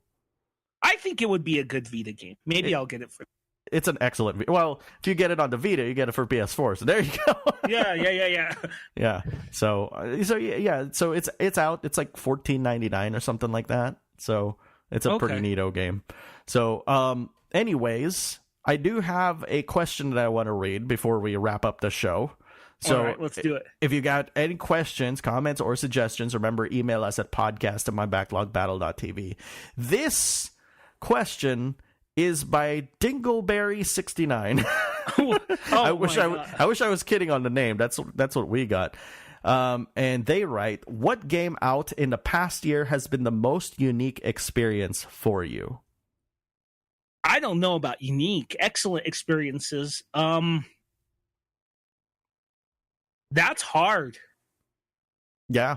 I think it would be a good Vita game. Maybe I'll get it for... It's an excellent... Well, if you get it on the Vita, you get it for PS4. So there you go. Yeah. Yeah. So it's out. It's like $14.99 or something like that. So it's a pretty neato game. So anyways, I do have a question that I want to read before we wrap up the show. So all right, let's do it. If you got any questions, comments, or suggestions, remember, email us at podcast@mybacklogbattle.tv. This question is by Dingleberry69. I wish I was kidding on the name. That's what we got. And they write, what game out in the past year has been the most unique experience for you? I don't know about unique. Excellent experiences. That's hard. Yeah.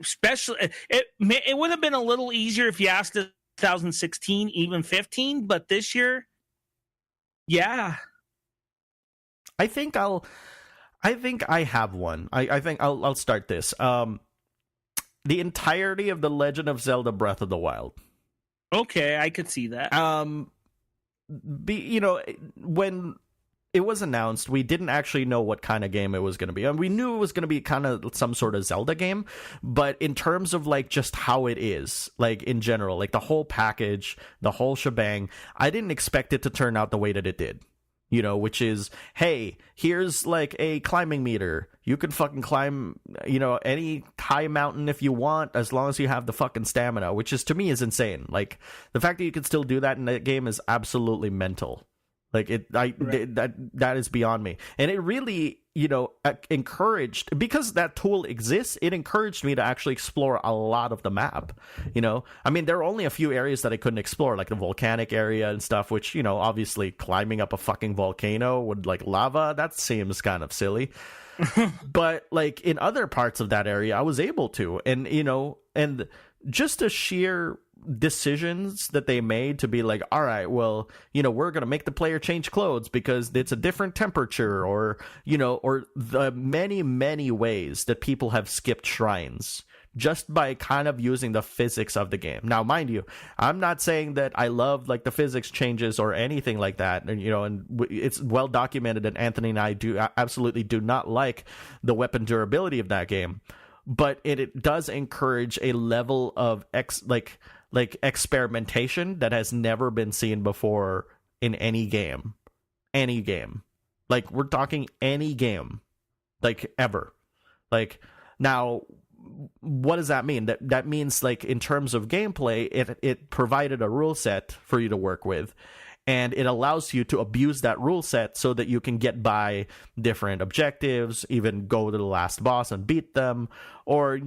Especially, it would have been a little easier if you asked it 2016, even 15, but this year, yeah. I think I have one. I think I'll start this. The entirety of The Legend of Zelda Breath of the Wild. Okay, I could see that. When it was announced, we didn't actually know what kind of game it was going to be. And we knew it was going to be kind of some sort of Zelda game, but in terms of, like, just how it is, like, in general, like, the whole package, the whole shebang, I didn't expect it to turn out the way that it did. Which is, hey, here's, like, a climbing meter. You can fucking climb, any high mountain if you want, as long as you have the fucking stamina, which is, to me, is insane. Like, the fact that you can still do that in that game is absolutely mental. Like, that is beyond me. And it really encouraged, because that tool exists, it encouraged me to actually explore a lot of the map. I mean, there are only a few areas that I couldn't explore, like the volcanic area and stuff, which, obviously climbing up a fucking volcano with like lava, that seems kind of silly. But like in other parts of that area, I was able to, and just the sheer decisions that they made to be like, all right, well, we're going to make the player change clothes because it's a different temperature, or the many, many ways that people have skipped shrines just by kind of using the physics of the game. Now, mind you, I'm not saying that I love like the physics changes or anything like that. And, and it's well documented that Anthony and I absolutely do not like the weapon durability of that game. But it does encourage a level of experimentation that has never been seen before in any game. Any game. Like, we're talking any game. Like, ever. Like, now, what does that mean? That means, like, in terms of gameplay, it provided a rule set for you to work with. And it allows you to abuse that rule set so that you can get by different objectives, even go to the last boss and beat them, or,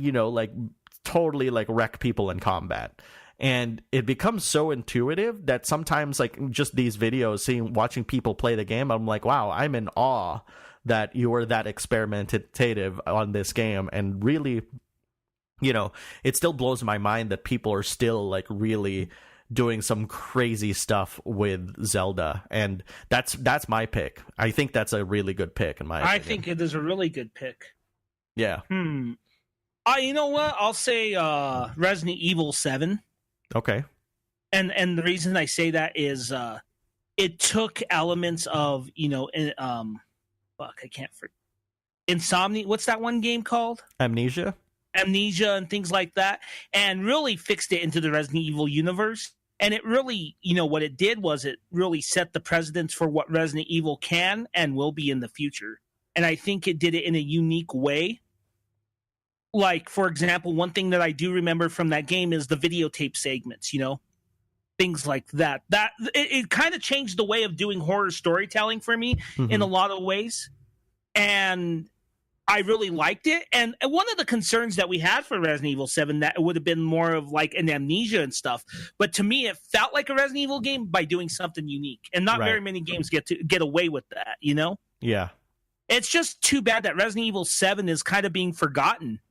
totally, like, wreck people in combat. And it becomes so intuitive that sometimes, like, just these videos, watching people play the game, I'm like, wow, I'm in awe that you are that experimentative on this game. And really, it still blows my mind that people are still, like, really doing some crazy stuff with Zelda, and that's my pick. I think that's a really good pick in my opinion. I think it is a really good pick. Yeah. You know what? I'll say Resident Evil 7. Okay. And the reason I say that is it took elements of, I can't forget. Insomnia. What's that one game called? Amnesia and things like that, and really fixed it into the Resident Evil universe. And it really, what it did was it really set the precedence for what Resident Evil can and will be in the future. And I think it did it in a unique way. Like, for example, one thing that I do remember from that game is the videotape segments, things like that. It kind of changed the way of doing horror storytelling for me in a lot of ways. And I really liked it. And one of the concerns that we had for Resident Evil 7, that it would have been more of like an Amnesia and stuff. But to me, it felt like a Resident Evil game by doing something unique. And not very many games get away with that, Yeah. It's just too bad that Resident Evil 7 is kind of being forgotten.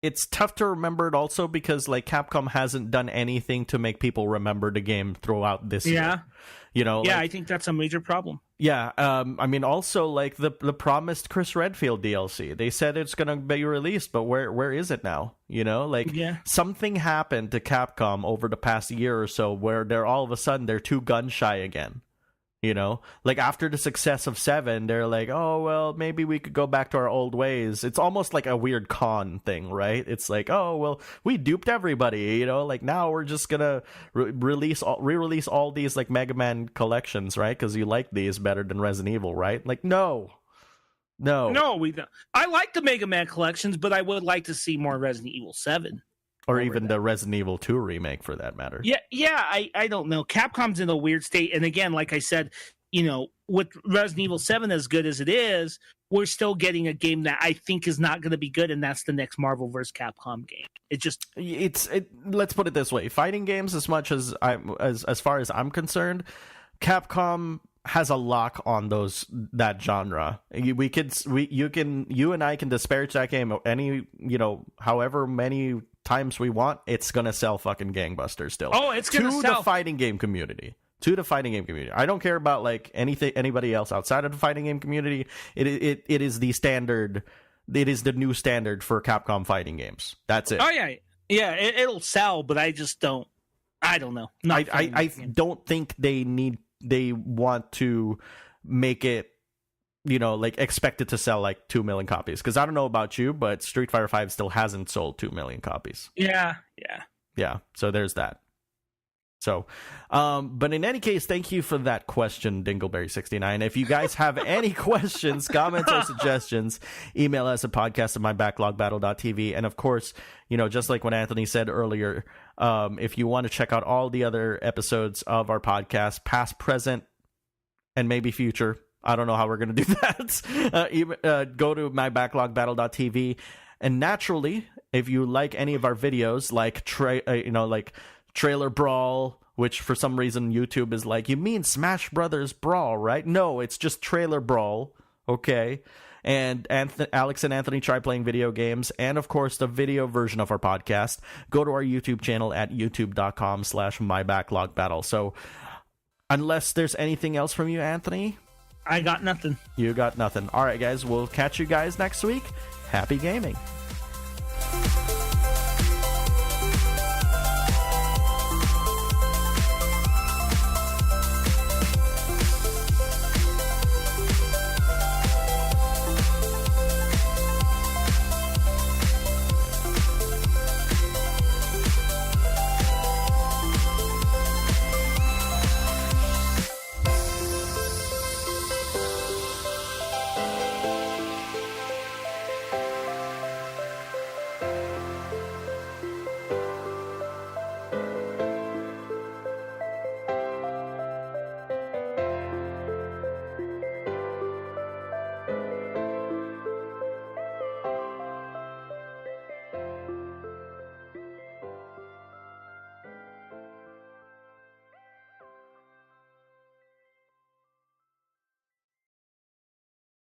It's tough to remember it also because, like, Capcom hasn't done anything to make people remember the game throughout this year. I think that's a major problem. Yeah, I mean, also, like, the promised Chris Redfield DLC. They said it's going to be released, but where is it now? Something happened to Capcom over the past year or so where they're all of a sudden they're too gun shy again. Like, after the success of 7, they're like, oh, well, maybe we could go back to our old ways. It's almost like a weird con thing, right? It's like, oh, well, we duped everybody, like, now we're just gonna re-release all these, like, Mega Man collections, right? Because you like these better than Resident Evil, right? Like, no, we don't. I like the Mega Man collections, but I would like to see more Resident Evil 7. Or even the Resident Evil 2 remake, for that matter. Yeah, I don't know. Capcom's in a weird state. And again, like I said, with Resident Evil 7 as good as it is, we're still getting a game that I think is not going to be good, and that's the next Marvel vs. Capcom game. Let's put it this way. Fighting games, as far as I'm concerned, Capcom has a lock on that genre. You and I can disparage that game however many times we want. It's gonna sell fucking gangbusters still. Oh, it's gonna sell to the fighting game community. I don't care about, like, anybody else outside of the fighting game community. It is the standard. It is the new standard for Capcom fighting games. That's it. Oh yeah. It'll sell, but I just don't. I don't know. I don't think they want to make it, like, expect it to sell like 2 million copies. Because I don't know about you, but Street Fighter V still hasn't sold 2 million copies. Yeah. So there's that. So, but in any case, thank you for that question, Dingleberry69. If you guys have any questions, comments, or suggestions, email us at podcast@mybacklogbattle.tv. And of course, just like what Anthony said earlier, if you want to check out all the other episodes of our podcast, past, present, and maybe future, I don't know how we're going to do that. Go to myBacklogBattle.tv. And naturally, if you like any of our videos, like Trailer Brawl, which for some reason YouTube is like, you mean Smash Brothers Brawl, right? No, it's just Trailer Brawl, okay? And Alex and Anthony try playing video games, and of course the video version of our podcast. Go to our YouTube channel at youtube.com/myBacklogBattle. So unless there's anything else from you, Anthony? I got nothing. You got nothing. All right, guys, we'll catch you guys next week. Happy gaming.